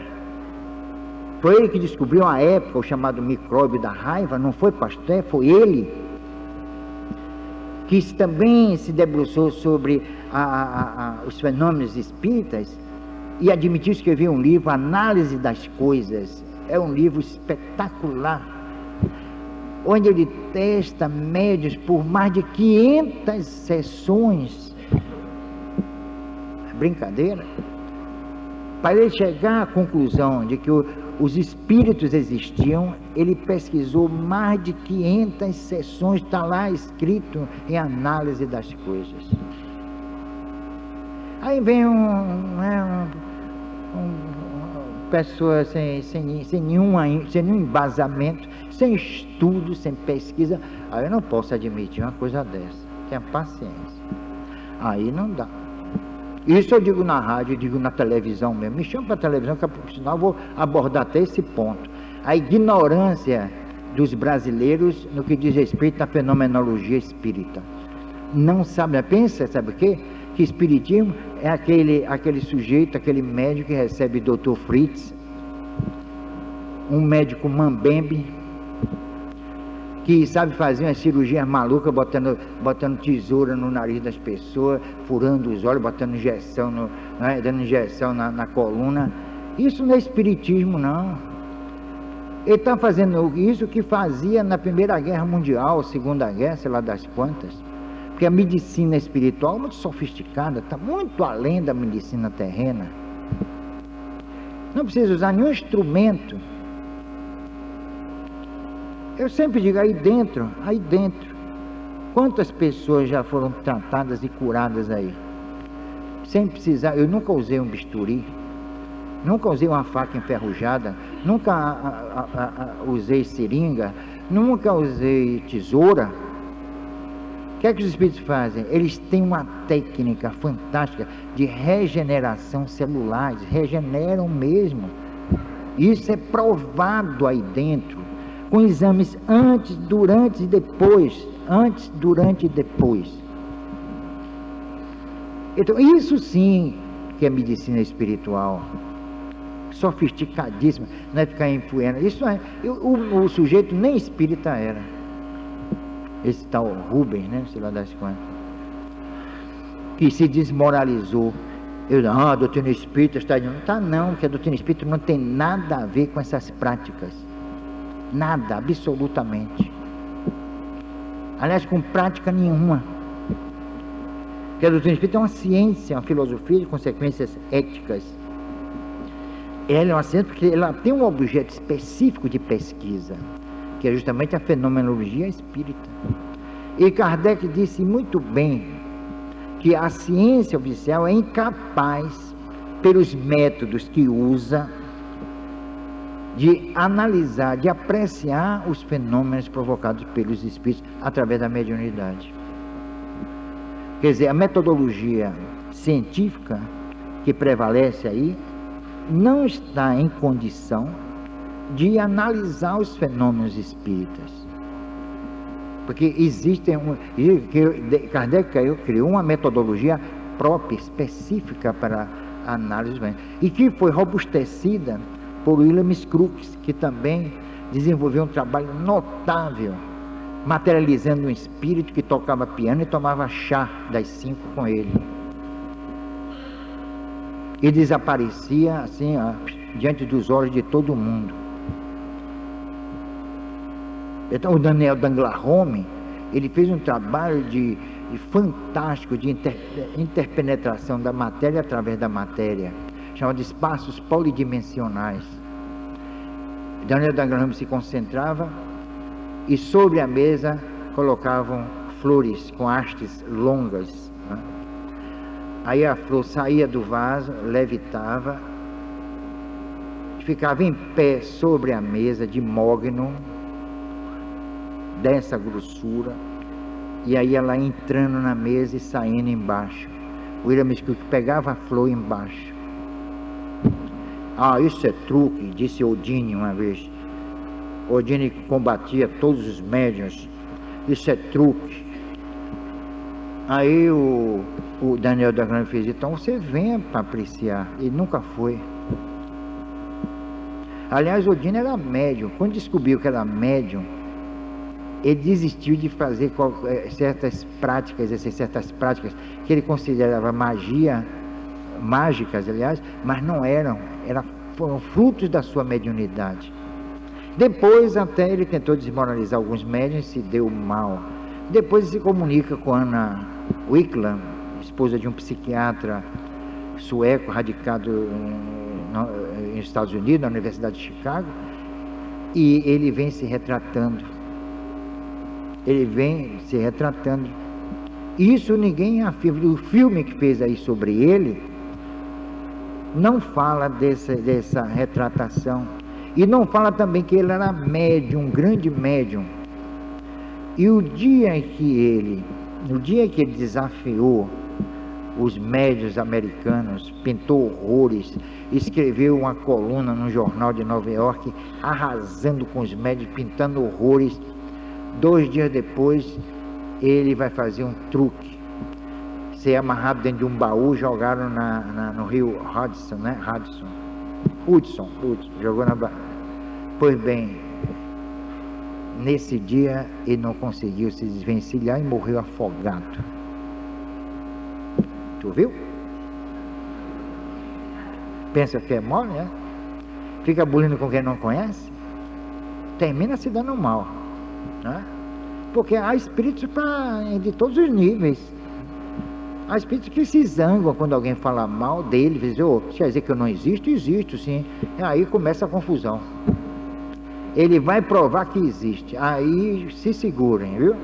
foi ele que descobriu à época o chamado micróbio da raiva, não foi Pasteur, foi ele, que também se debruçou sobre os fenômenos espíritas e admitiu escrever um livro, Análise das Coisas. É um livro espetacular, onde ele testa médios por mais de 500 sessões. Brincadeira? Para ele chegar à conclusão de que os espíritos existiam, ele pesquisou mais de 500 sessões, está lá escrito em Análise das Coisas. Aí vem pessoa sem nenhum embasamento, sem estudo, sem pesquisa. Aí eu não posso admitir uma coisa dessa. Tenha paciência. Aí não dá. Isso eu digo na rádio, eu digo na televisão mesmo. Me chama para a televisão, que por sinal eu vou abordar até esse ponto. A ignorância dos brasileiros no que diz respeito à fenomenologia espírita. Não sabe, pensa, sabe o quê? Que espiritismo é aquele sujeito, aquele médico que recebe Dr. Fritz, um médico mambembe, que sabe fazer uma cirurgia maluca, botando tesoura no nariz das pessoas, furando os olhos, botando injeção, dando injeção na coluna. Isso não é espiritismo, não. Ele está fazendo isso que fazia na Primeira Guerra Mundial, Segunda Guerra, sei lá das quantas. Porque a medicina espiritual é muito sofisticada, está muito além da medicina terrena. Não precisa usar nenhum instrumento. Eu sempre digo, aí dentro, quantas pessoas já foram tratadas e curadas aí? Sem precisar, eu nunca usei um bisturi, nunca usei uma faca enferrujada, nunca usei seringa, nunca usei tesoura. O que é que os espíritos fazem? Eles têm uma técnica fantástica de regeneração celular, eles regeneram mesmo. Isso é provado aí dentro, com exames antes, durante e depois. Antes, durante e depois. Então, isso sim que é medicina espiritual. Sofisticadíssima, não é ficar influindo. Isso é. O sujeito nem espírita era. Esse tal Rubens, né? Sei lá das quantas. Que se desmoralizou. A doutrina espírita está dizendo. Tá não, porque a doutrina espírita não tem nada a ver com essas práticas. Nada, absolutamente. Aliás, com prática nenhuma. Porque a doutrina espírita é uma ciência, uma filosofia de consequências éticas. Ela é uma ciência porque ela tem um objeto específico de pesquisa, que é justamente a fenomenologia espírita. E Kardec disse muito bem que a ciência oficial é incapaz, pelos métodos que usa, de analisar, de apreciar os fenômenos provocados pelos espíritos através da mediunidade. Quer dizer, a metodologia científica que prevalece aí não está em condição de analisar os fenômenos espíritas. Porque Kardec criou uma metodologia própria, específica para a análise, e que foi robustecida por William Crookes, que também desenvolveu um trabalho notável, materializando um espírito que tocava piano e tomava chá das 5 com ele. E desaparecia assim, diante dos olhos de todo mundo. Então o Daniel Danglars-Home, ele fez um trabalho fantástico de interpenetração da matéria através da matéria, chamado de espaços polidimensionais. Daniel Danglars-Home se concentrava e sobre a mesa colocavam flores com hastes longas, né? Aí a flor saía do vaso, levitava, ficava em pé sobre a mesa de mogno, dessa grossura, e aí ela entrando na mesa e saindo embaixo. O William Crookes pegava a flor embaixo, Ah, isso é truque, disse Odine uma vez. Odine combatia todos os médiuns. Isso é truque. Aí o Daniel da Grande fez, então você venha para apreciar. Ele nunca foi. Aliás, Odine era médium. Quando descobriu que era médium, ele desistiu de fazer certas práticas que ele considerava mágicas, aliás, mas não eram, foram frutos da sua mediunidade. Depois até ele tentou desmoralizar alguns médiuns e se deu mal. Depois ele se comunica com Anna Wickland, esposa de um psiquiatra sueco radicado nos Estados Unidos, na Universidade de Chicago, e ele vem se retratando. Isso ninguém afirma. O filme que fez aí sobre ele não fala dessa retratação. E não fala também que ele era médium, um grande médium. E no dia que ele desafiou os médiuns americanos, pintou horrores, escreveu uma coluna no jornal de Nova York, arrasando com os médiuns, pintando horrores. 2 dias depois, ele vai fazer um truque. Ser amarrado dentro de um baú, jogaram no rio Hudson, né? Hudson, jogou na baú. Pois bem, nesse dia ele não conseguiu se desvencilhar e morreu afogado. Tu viu? Pensa que é mole, né? Fica bullying com quem não conhece, termina se dando mal, né? Porque há espíritos de todos os níveis. Há espíritos que se zangam quando alguém fala mal dele, diz, quer dizer que eu não existo? Existo sim. E aí começa a confusão. Ele vai provar que existe. Aí se segurem, viu?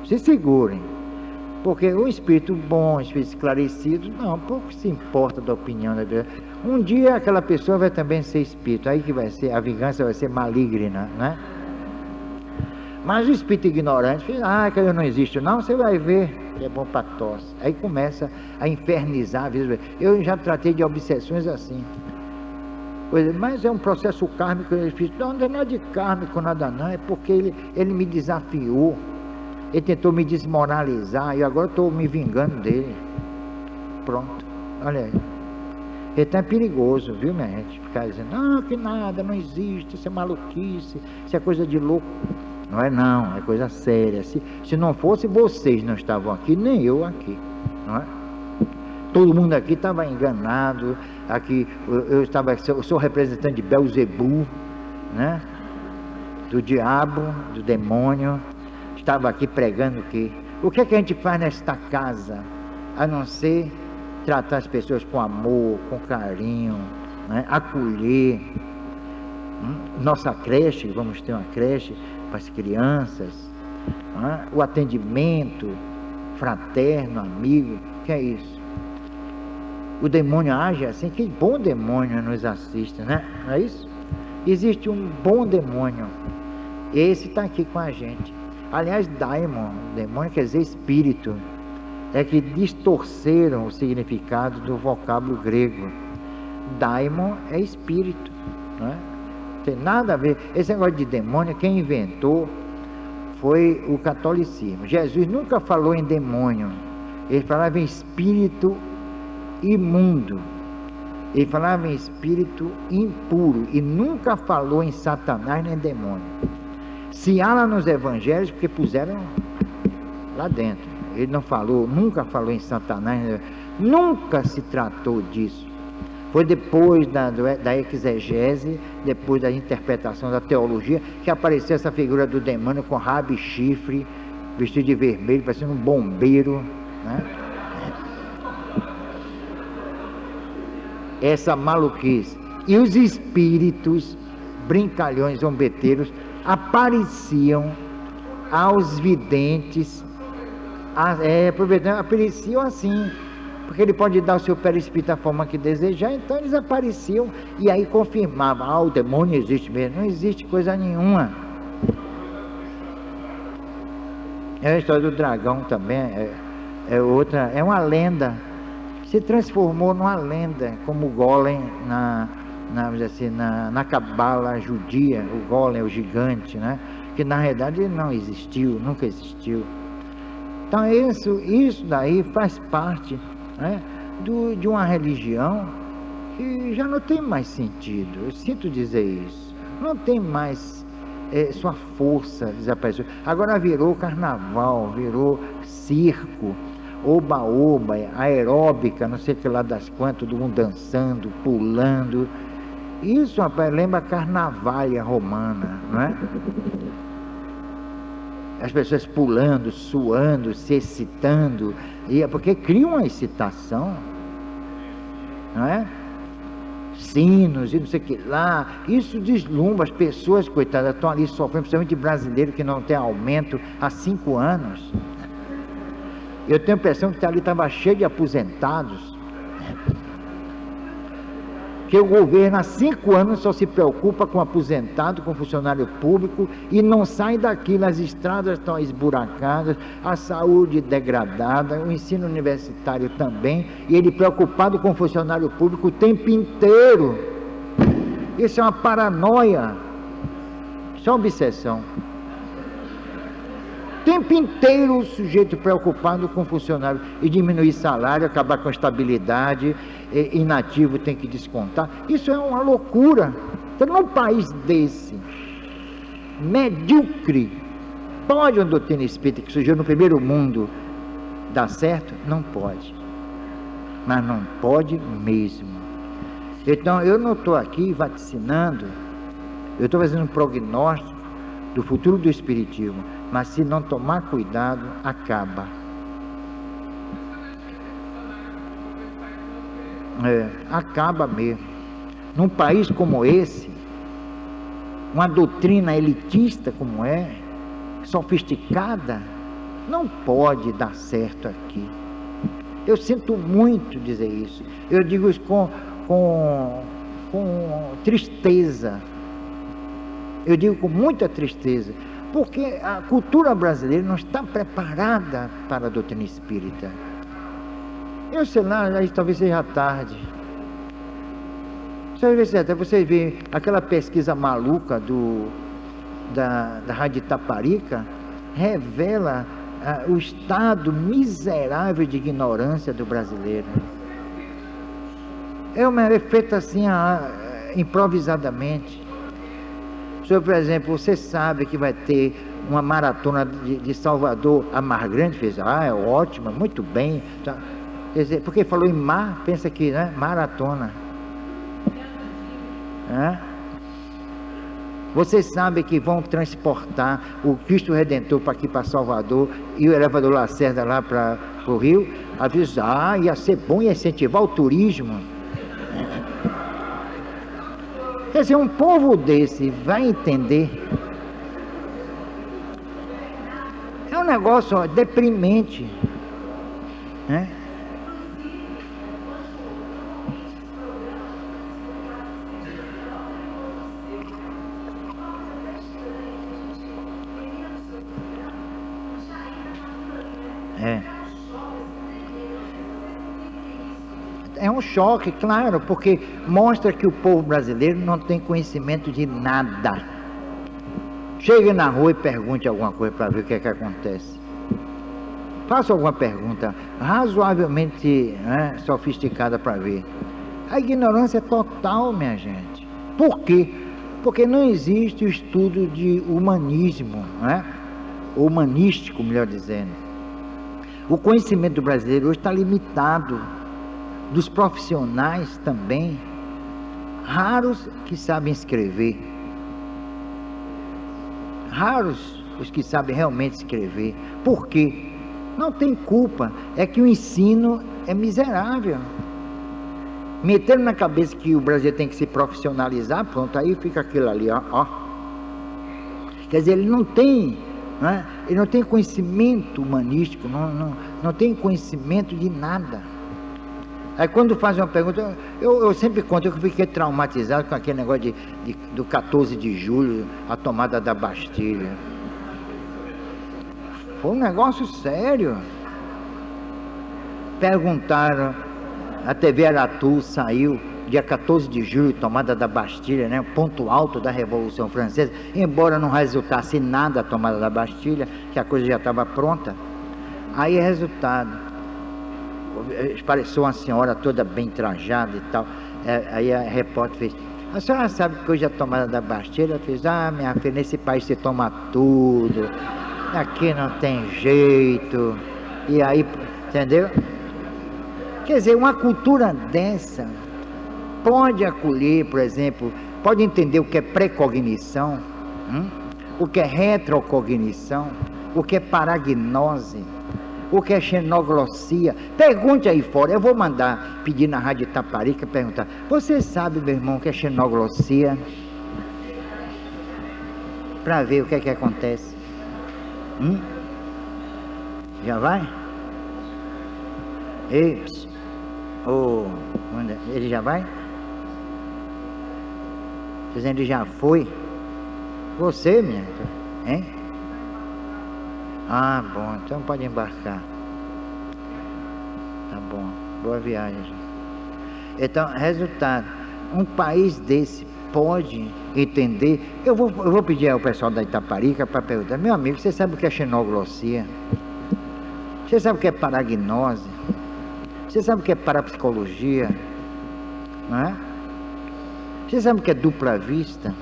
Se segurem. Porque o espírito bom, o espírito esclarecido, não, pouco se importa da opinião da pessoa. Um dia aquela pessoa vai também ser espírito. Aí que vai ser, a vingança vai ser maligna, né? Mas o espírito ignorante, que eu não existo, não, você vai ver que é bom para tosse. Aí começa a infernizar a vida. Eu já tratei de obsessões assim. Mas é um processo kármico. Eu fiz, não é nada de kármico, nada não, é porque ele me desafiou, ele tentou me desmoralizar e agora eu estou me vingando dele. Pronto, olha aí. Então é perigoso, viu, minha gente? Ficar dizendo, não, que nada, não existe, isso é maluquice, isso é coisa de louco. Não é não, é coisa séria. Se não fosse, vocês não estavam aqui, nem eu aqui, não é? Todo mundo aqui estava enganado, aqui eu sou representante de Belzebu, né? Do diabo, do demônio, estava aqui pregando o que é que a gente faz nesta casa, a não ser tratar as pessoas com amor, com carinho, né? Acolher. Nossa creche, vamos ter uma creche para as crianças, né? O atendimento fraterno, amigo, que é isso? O demônio age assim, que bom demônio nos assiste, né? Não é isso? Existe um bom demônio, esse está aqui com a gente. Aliás, demônio quer dizer espírito, é que distorceram o significado do vocábulo grego. Daimon é espírito, não é? Não tem nada a ver. Esse negócio de demônio, quem inventou foi o catolicismo. Jesus nunca falou em demônio, ele falava em espírito imundo, ele falava em espírito impuro e nunca falou em Satanás nem demônio. Se há lá nos evangelhos, porque puseram lá dentro, ele não falou, nunca falou em Satanás, nunca se tratou disso. Foi depois da exegese, depois da interpretação da teologia, que apareceu essa figura do demônio com rabo e chifre, vestido de vermelho, parecendo um bombeiro, né? Essa maluquice. E os espíritos brincalhões, zombeteiros, apareciam aos videntes, apareciam assim, porque ele pode dar o seu perispírito da forma que desejar, então eles apareciam e aí confirmavam, o demônio existe mesmo. Não existe coisa nenhuma. A história do dragão também é outra, é uma lenda. se transformou numa lenda, como o Golem na cabala judia. O Golem, o gigante, né? Que na realidade não existiu, nunca existiu. Então isso daí faz parte, né, de uma religião que já não tem mais sentido. Eu sinto dizer isso. Não tem mais sua força, desapareceu. Agora virou carnaval, virou circo, oba-oba, aeróbica, não sei que lá das quantas, todo mundo dançando, pulando. Isso, rapaz, lembra a carnavalha romana, não é? As pessoas pulando, suando, se excitando, porque cria uma excitação, não é? Sinos e não sei o que lá, isso deslumbra as pessoas, coitadas, estão ali sofrendo, principalmente brasileiro que não tem aumento há 5 anos. Eu tenho a impressão que ali estava cheio de aposentados, que o governo há 5 anos só se preocupa com aposentado, com funcionário público, e não sai daquilo. As estradas estão esburacadas, a saúde degradada, o ensino universitário também, e ele preocupado com o funcionário público o tempo inteiro. Isso é uma paranoia, isso é uma obsessão. O tempo inteiro o sujeito preocupado com o funcionário, e diminuir salário, acabar com a estabilidade, inativo tem que descontar. Isso é uma loucura. Então, num país desse, medíocre, pode uma doutrina espírita que surgiu no primeiro mundo dar certo? Não pode. Mas não pode mesmo. Então, eu não estou aqui vaticinando, eu estou fazendo um prognóstico do futuro do espiritismo, mas se não tomar cuidado, acaba. Acaba mesmo. Num país como esse, uma doutrina elitista como sofisticada, não pode dar certo aqui. Eu sinto muito dizer isso. Eu digo isso com tristeza. Eu digo com muita tristeza, porque a cultura brasileira não está preparada para a doutrina espírita. Eu sei lá, talvez seja tarde. Você vê aquela pesquisa maluca da Rádio Itaparica, revela o estado miserável de ignorância do brasileiro. É feito assim, improvisadamente. Por exemplo, você sabe que vai ter uma maratona de Salvador a Mar Grande, fez, é ótima, muito bem, tá? Quer dizer, porque falou em mar, pensa que, né, maratona. Vocês sabem que vão transportar o Cristo Redentor para aqui, para Salvador, e o elevador Lacerda lá para o Rio. Avisa, ia ser bom, ia incentivar o turismo. Quer dizer, um povo desse vai entender. É um negócio deprimente, né? É um choque, claro, porque mostra que o povo brasileiro não tem conhecimento de nada. Chegue na rua e pergunte alguma coisa para ver o que é que acontece. Faça alguma pergunta razoavelmente, né, sofisticada para ver. A ignorância é total, minha gente. Por quê? Porque não existe o estudo de humanismo, né? Humanístico, melhor dizendo. O conhecimento do brasileiro hoje está limitado. Dos profissionais também, raros que sabem escrever, raros os que sabem realmente escrever. Por quê? Não tem culpa, é que o ensino é miserável. Meteram na cabeça que o Brasil tem que se profissionalizar, pronto, aí fica aquilo ali, ó. Quer dizer, ele não tem, né? Ele não tem conhecimento humanístico, não tem conhecimento de nada. Aí quando fazem uma pergunta, eu sempre conto, eu fiquei traumatizado com aquele negócio do 14 de julho, a tomada da Bastilha. Foi um negócio sério. Perguntaram a TV Aratu saiu dia 14 de julho, tomada da Bastilha, né? Ponto alto da Revolução Francesa, embora não resultasse nada a tomada da Bastilha, que a coisa já estava pronta. Aí resultado, apareceu uma senhora toda bem trajada e tal, aí a repórter fez: a senhora sabe que hoje a tomada da Bastilha? Ela fez: ah, minha filha, nesse país se toma tudo, aqui não tem jeito. E aí, entendeu? Quer dizer, uma cultura dessa pode acolher, por exemplo, pode entender o que é precognição, o que é retrocognição, o que é paragnose, o que é xenoglossia. Pergunte aí fora, eu vou mandar pedir na Rádio Itaparica, perguntar: você sabe, meu irmão, o que é xenoglossia? Para ver o que é que acontece. Já vai? Ei, ele já vai? Dizendo ele já foi? Você, minha? Hein? Ah, bom, então pode embarcar. Tá bom, boa viagem. Então, resultado, um país desse pode entender. Eu vou pedir ao pessoal da Itaparica para perguntar: meu amigo, você sabe o que é xenoglossia? Você sabe o que é paragnose? Você sabe o que é parapsicologia? Não é? Você sabe o que é dupla vista?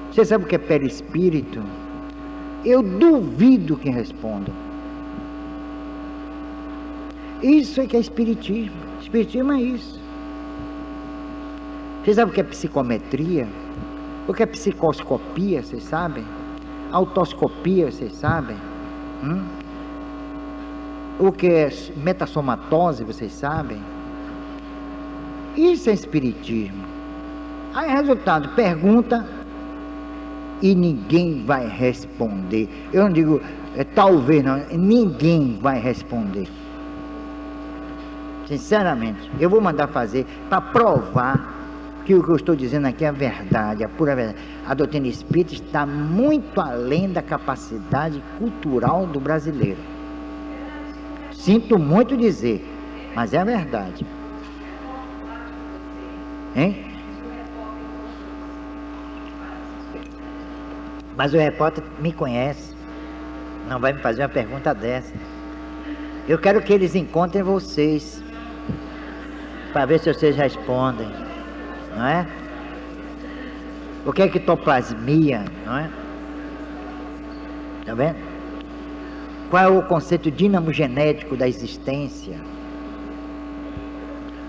Você sabe o que é perispírito? Eu duvido que responda. Isso é que é espiritismo. Espiritismo é isso. Você sabe o que é psicometria? O que é psicoscopia, vocês sabem? Autoscopia, vocês sabem? O que é metassomatose, vocês sabem? Isso é espiritismo. Aí, resultado, pergunta e ninguém vai responder. Eu não digo talvez não, ninguém vai responder. Sinceramente, eu vou mandar fazer para provar que o que eu estou dizendo aqui é a verdade, a pura verdade. A doutrina espírita está muito além da capacidade cultural do brasileiro. Sinto muito dizer, mas é a verdade. Hein? Mas o repórter me conhece, não vai me fazer uma pergunta dessa. Eu quero que eles encontrem vocês, para ver se vocês respondem, não é? O que é ectoplasmia, não é? Tá vendo? Qual é o conceito dinamogenético da existência?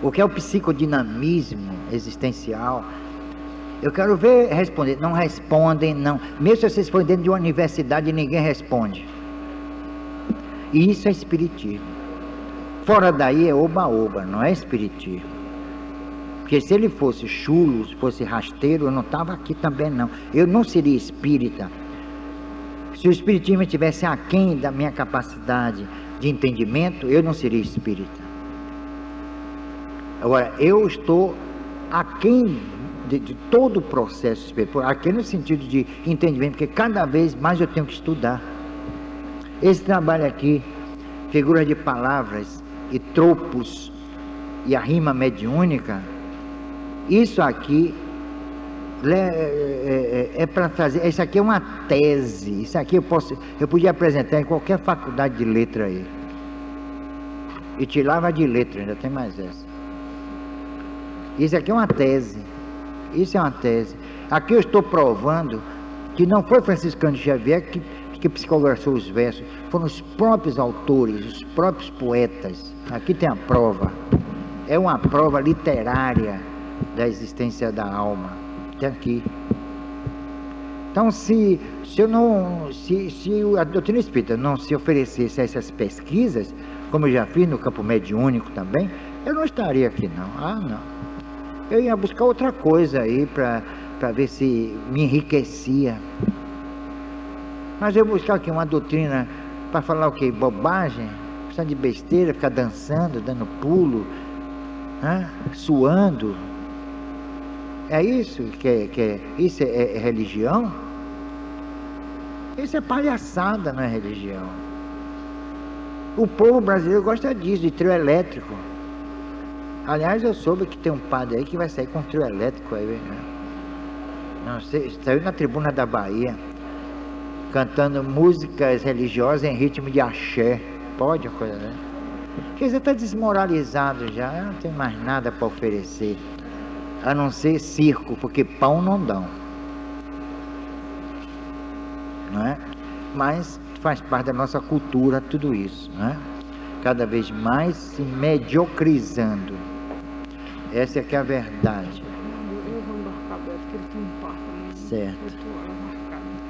O que é o psicodinamismo existencial? Eu quero ver responder. Não respondem, não. Mesmo se vocês forem dentro de uma universidade, ninguém responde. E isso é espiritismo. Fora daí é oba-oba, não é espiritismo. Porque se ele fosse chulo, se fosse rasteiro, eu não estava aqui também não. Eu não seria espírita. Se o espiritismo estivesse aquém da minha capacidade de entendimento, eu não seria espírita. Agora, eu estou aquém de todo o processo espiritual, aquém no sentido de entendimento, porque cada vez mais eu tenho que estudar. Esse trabalho aqui, figuras de palavras e tropos e a rima mediúnica, isso aqui é para fazer, isso aqui é uma tese, isso aqui eu podia apresentar em qualquer faculdade de letra aí. E tirava de letra, ainda tem mais essa. Isso aqui é uma tese. Isso é uma tese. Aqui eu estou provando que não foi Franciscano de Xavier que psicografou os versos, foram os próprios autores, os próprios poetas. Aqui tem a prova. É uma prova literária da existência da alma. Tem aqui. Então, se a doutrina espírita não se oferecesse a essas pesquisas, como eu já fiz no campo mediúnico também, eu não estaria aqui não. Ah, não. Eu ia buscar outra coisa aí para ver se me enriquecia. Mas eu ia buscar aqui uma doutrina para falar o quê? Bobagem? Precisar de besteira, ficar dançando, dando pulo, suando. É isso isso é religião? Isso é palhaçada, não é religião. O povo brasileiro gosta disso, de trio elétrico. Aliás, eu soube que tem um padre aí que vai sair com um trio elétrico aí, né? Não sei, saiu na tribuna da Bahia, cantando músicas religiosas em ritmo de axé. Pode uma coisa, né? Quer dizer, está desmoralizado já, não tem mais nada para oferecer, a não ser circo, porque pão não dão. Não é? Mas faz parte da nossa cultura tudo isso, não é? Cada vez mais se mediocrizando. Essa é que é a verdade. Certo.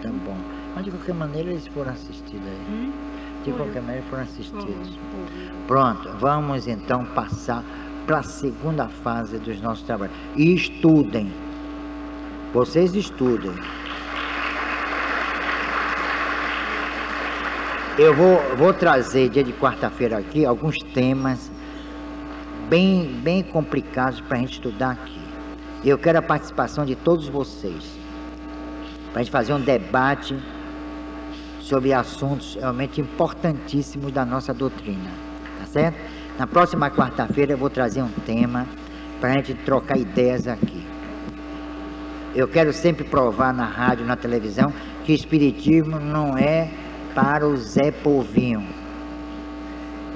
Tá bom. Mas de qualquer maneira eles foram assistidos aí. De qualquer maneira foram assistidos. Pronto, vamos então passar para a segunda fase dos nossos trabalhos. E estudem. Vocês estudem. Eu vou trazer dia de quarta-feira aqui alguns temas bem complicados para a gente estudar aqui. Eu quero a participação de todos vocês, para a gente fazer um debate sobre assuntos realmente importantíssimos da nossa doutrina, tá certo? Na próxima quarta-feira eu vou trazer um tema para a gente trocar ideias aqui. Eu quero sempre provar na rádio, na televisão, que espiritismo não é para o Zé Povinho.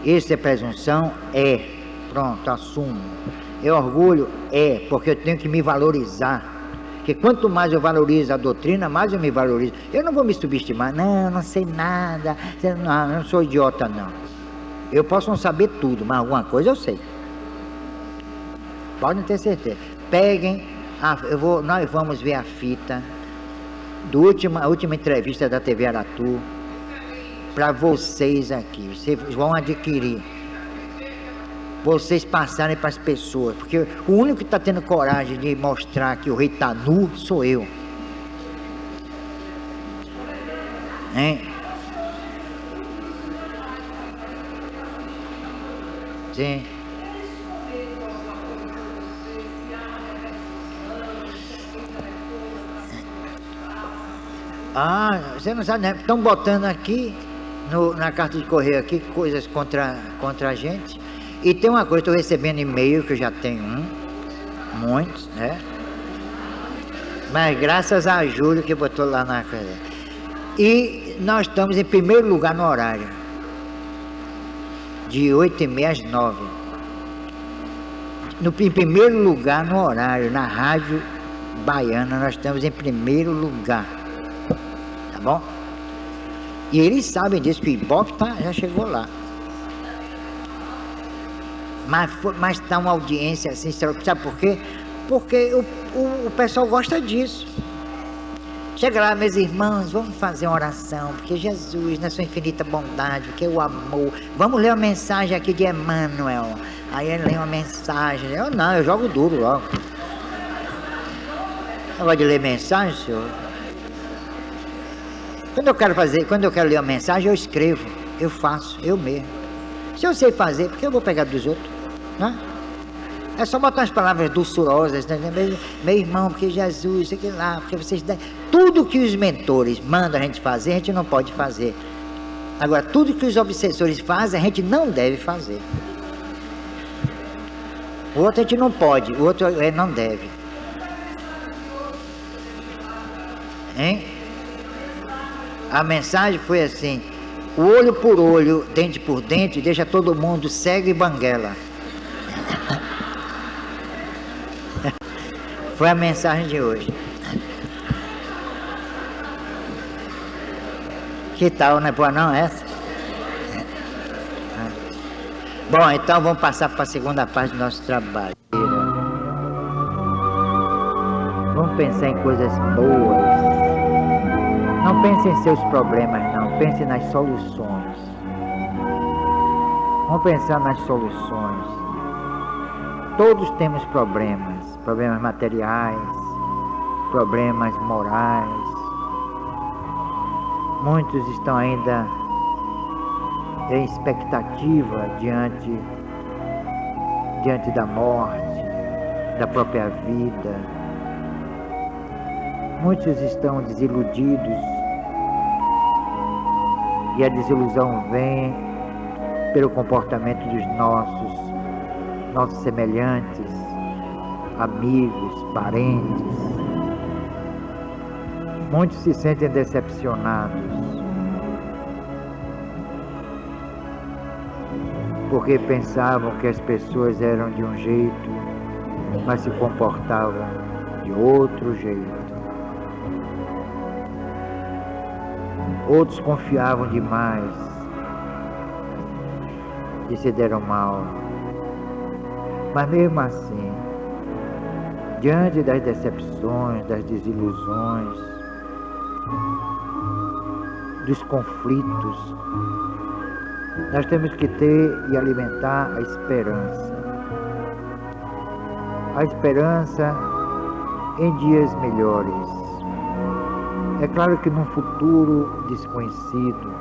Isso é presunção? É. Pronto, assumo. É orgulho? É, porque eu tenho que me valorizar. Porque quanto mais eu valorizo a doutrina, mais eu me valorizo. Eu não vou me subestimar. Não sei nada. Não, eu não sou idiota, não. Eu posso não saber tudo, mas alguma coisa eu sei. Podem ter certeza. Peguem, nós vamos ver a fita a última entrevista da TV Aratu, para vocês aqui. Vocês vão adquirir. Vocês passarem para as pessoas, porque o único que está tendo coragem de mostrar que o rei está nu sou eu. Hein? Sim. Você não sabe, né? Estão botando aqui na carta de correio aqui coisas contra a gente. E tem uma coisa, estou recebendo e-mail, que eu já tenho muitos, né? Mas graças a Júlio que botou lá na coisa. E nós estamos em primeiro lugar no horário, de 8h30 às 9h. Em primeiro lugar no horário, na rádio baiana, nós estamos em primeiro lugar. Tá bom? E eles sabem disso, que o Ibope já chegou lá. Mas está uma audiência assim, sabe por quê? Porque o pessoal gosta disso. Chega lá, meus irmãos, vamos fazer uma oração, porque Jesus, na sua infinita bondade, que é o amor, vamos ler uma mensagem aqui de Emmanuel. Aí ele lê uma mensagem, eu jogo duro logo. Eu gosto de ler mensagem, senhor. Quando eu quero ler uma mensagem, eu escrevo, eu faço, eu mesmo. Se eu sei fazer, por que eu vou pegar dos outros? Né? É só botar as palavras doçurosas, né? Meu irmão, porque Jesus, sei que lá, porque vocês... Tudo que os mentores mandam a gente fazer, a gente não pode fazer. Agora, tudo que os obsessores fazem, a gente não deve fazer. O outro a gente não pode, o outro não deve. Hein? A mensagem foi assim: olho por olho, dente por dente, deixa todo mundo cego e banguela. Foi a mensagem de hoje. Que tal, né? Boa não essa? Bom, então vamos passar para a segunda parte do nosso trabalho. Vamos pensar em coisas boas. Não pense em seus problemas, não. Pense nas soluções. Vamos pensar nas soluções. Todos temos problemas materiais, problemas morais. Muitos estão ainda em expectativa diante da morte, da própria vida. Muitos estão desiludidos, e a desilusão vem pelo comportamento dos nossos nossos semelhantes, amigos, parentes. Muitos se sentem decepcionados, porque pensavam que as pessoas eram de um jeito, mas se comportavam de outro jeito. Outros confiavam demais e se deram mal. Mas mesmo assim, diante das decepções, das desilusões, dos conflitos, nós temos que ter e alimentar a esperança. A esperança em dias melhores. É claro que num futuro desconhecido,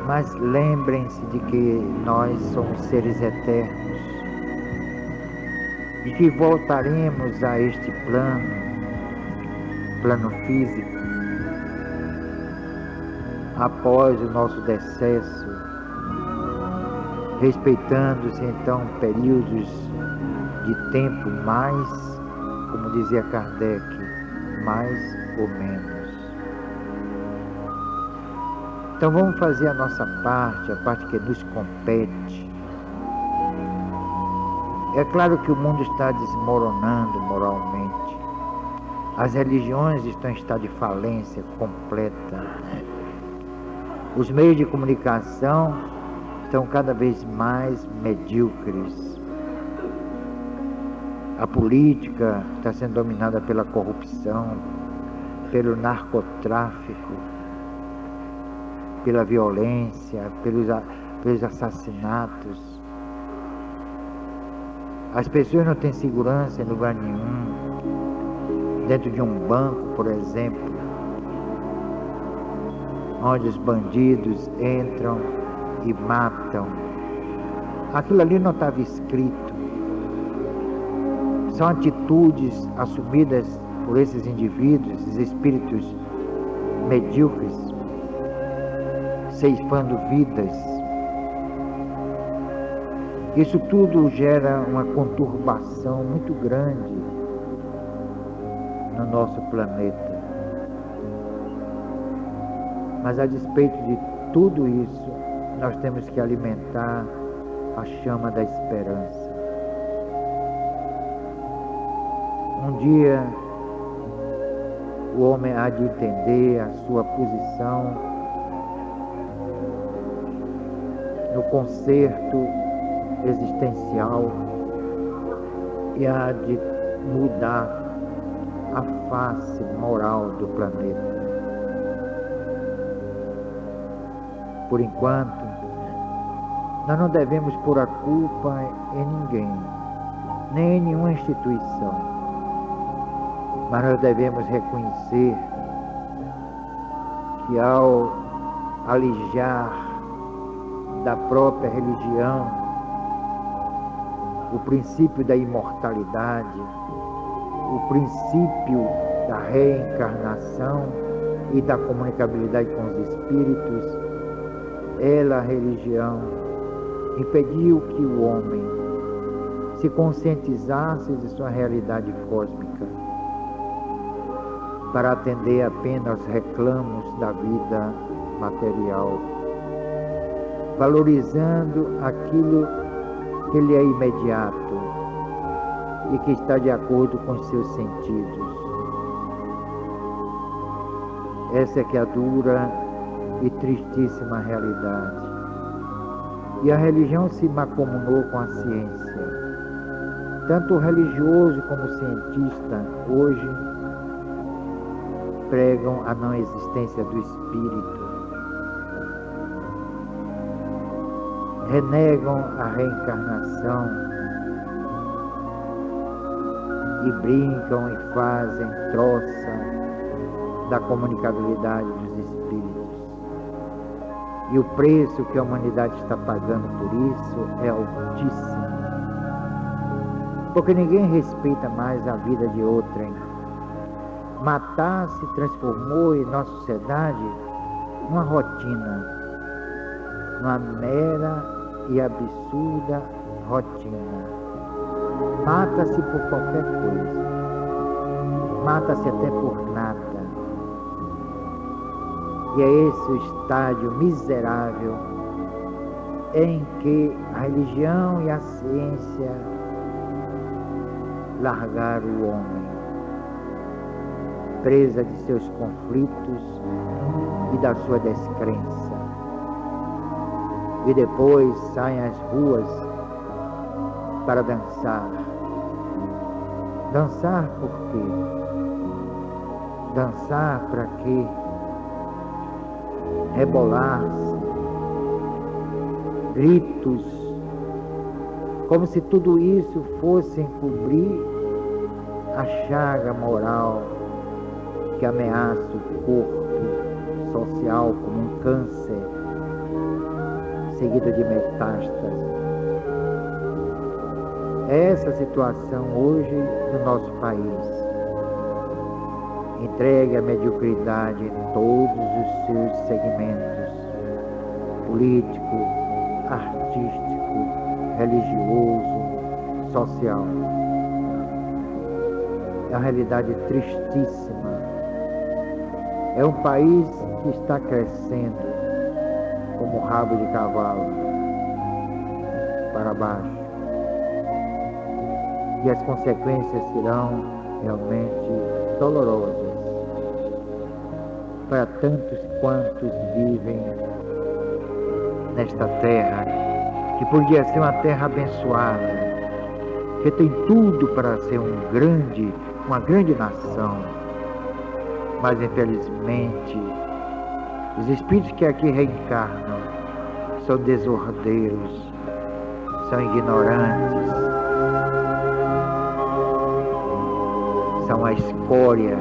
mas lembrem-se de que nós somos seres eternos e que voltaremos a este plano físico, após o nosso decesso, respeitando-se então períodos de tempo mais, como dizia Kardec, mais ou menos. Então vamos fazer a nossa parte, a parte que nos compete. É claro que o mundo está desmoronando moralmente. As religiões estão em estado de falência completa. Os meios de comunicação estão cada vez mais medíocres. A política está sendo dominada pela corrupção, pelo narcotráfico, pela violência, pelos assassinatos. As pessoas não têm segurança em lugar nenhum. Dentro de um banco, por exemplo, onde os bandidos entram e matam. Aquilo ali não estava escrito. São atitudes assumidas por esses indivíduos, esses espíritos medíocres, ceifando vidas. Isso tudo gera uma conturbação muito grande no nosso planeta. Mas a despeito de tudo isso, nós temos que alimentar a chama da esperança. Um dia o homem há de entender a sua posição no concerto existencial e há de mudar a face moral do planeta. Por enquanto, nós não devemos pôr a culpa em ninguém, nem em nenhuma instituição. Mas nós devemos reconhecer que ao alijar da própria religião o princípio da imortalidade, o princípio da reencarnação e da comunicabilidade com os espíritos, ela, a religião, impediu que o homem se conscientizasse de sua realidade cósmica para atender apenas aos reclamos da vida material, valorizando aquilo que lhe é imediato e que está de acordo com os seus sentidos. Essa é que é a dura e tristíssima realidade. E a religião se mancomunou com a ciência. Tanto o religioso como o cientista hoje pregam a não existência do espírito, renegam a reencarnação e brincam e fazem troça da comunicabilidade dos espíritos. E o preço que a humanidade está pagando por isso é altíssimo, porque ninguém respeita mais a vida de outrem. Matar se transformou em nossa sociedade numa rotina, numa mera e absurda rotina. Mata-se por qualquer coisa. Mata-se até por nada. E é esse o estádio miserável em que a religião e a ciência largaram o homem, presa de seus conflitos e da sua descrença. E depois saem às ruas para dançar. Dançar por quê? Dançar para quê? Rebolar-se, gritos, como se tudo isso fosse encobrir a chaga moral que ameaça o corpo social como um câncer seguido de metástase. É essa situação hoje no nosso país, entregue à mediocridade em todos os seus segmentos, político, artístico, religioso, social. É uma realidade tristíssima. É um país que está crescendo como rabo de cavalo para baixo. E as consequências serão realmente dolorosas para tantos quantos vivem nesta terra, que podia ser uma terra abençoada, que tem tudo para ser uma grande nação. Mas infelizmente, os espíritos que aqui reencarnam são desordeiros, são ignorantes, são a escória,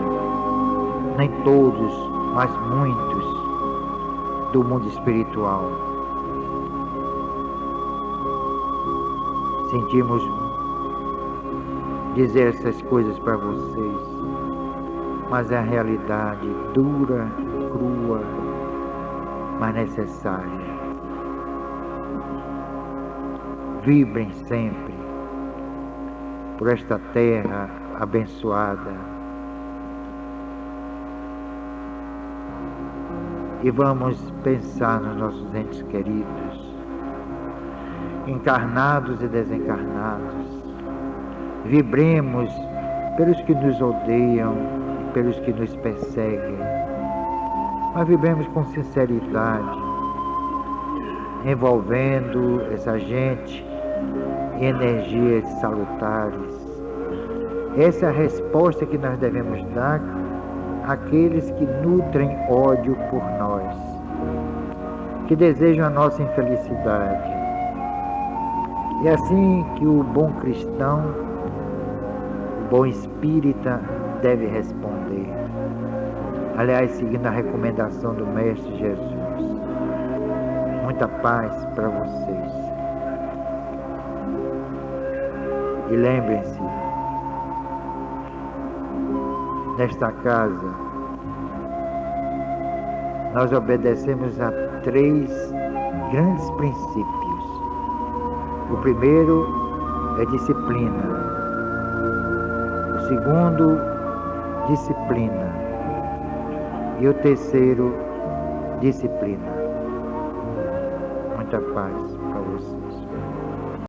nem todos, mas muitos, do mundo espiritual. Sentimos dizer essas coisas para vocês, mas é a realidade dura, crua, mas necessária. Vibrem sempre por esta terra abençoada e vamos pensar nos nossos entes queridos, encarnados e desencarnados. Vibremos pelos que nos odeiam e pelos que nos perseguem, mas vibremos com sinceridade, envolvendo essa gente em energias salutares. Essa é a resposta que nós devemos dar àqueles que nutrem ódio por nós, que desejam a nossa infelicidade. É assim que o bom cristão, o bom espírita deve responder. Aliás, seguindo a recomendação do Mestre Jesus. Muita paz para vocês. E lembrem-se, nesta casa, nós obedecemos a 3 grandes princípios. O primeiro é disciplina. O segundo, disciplina. E o terceiro, disciplina. Muita paz.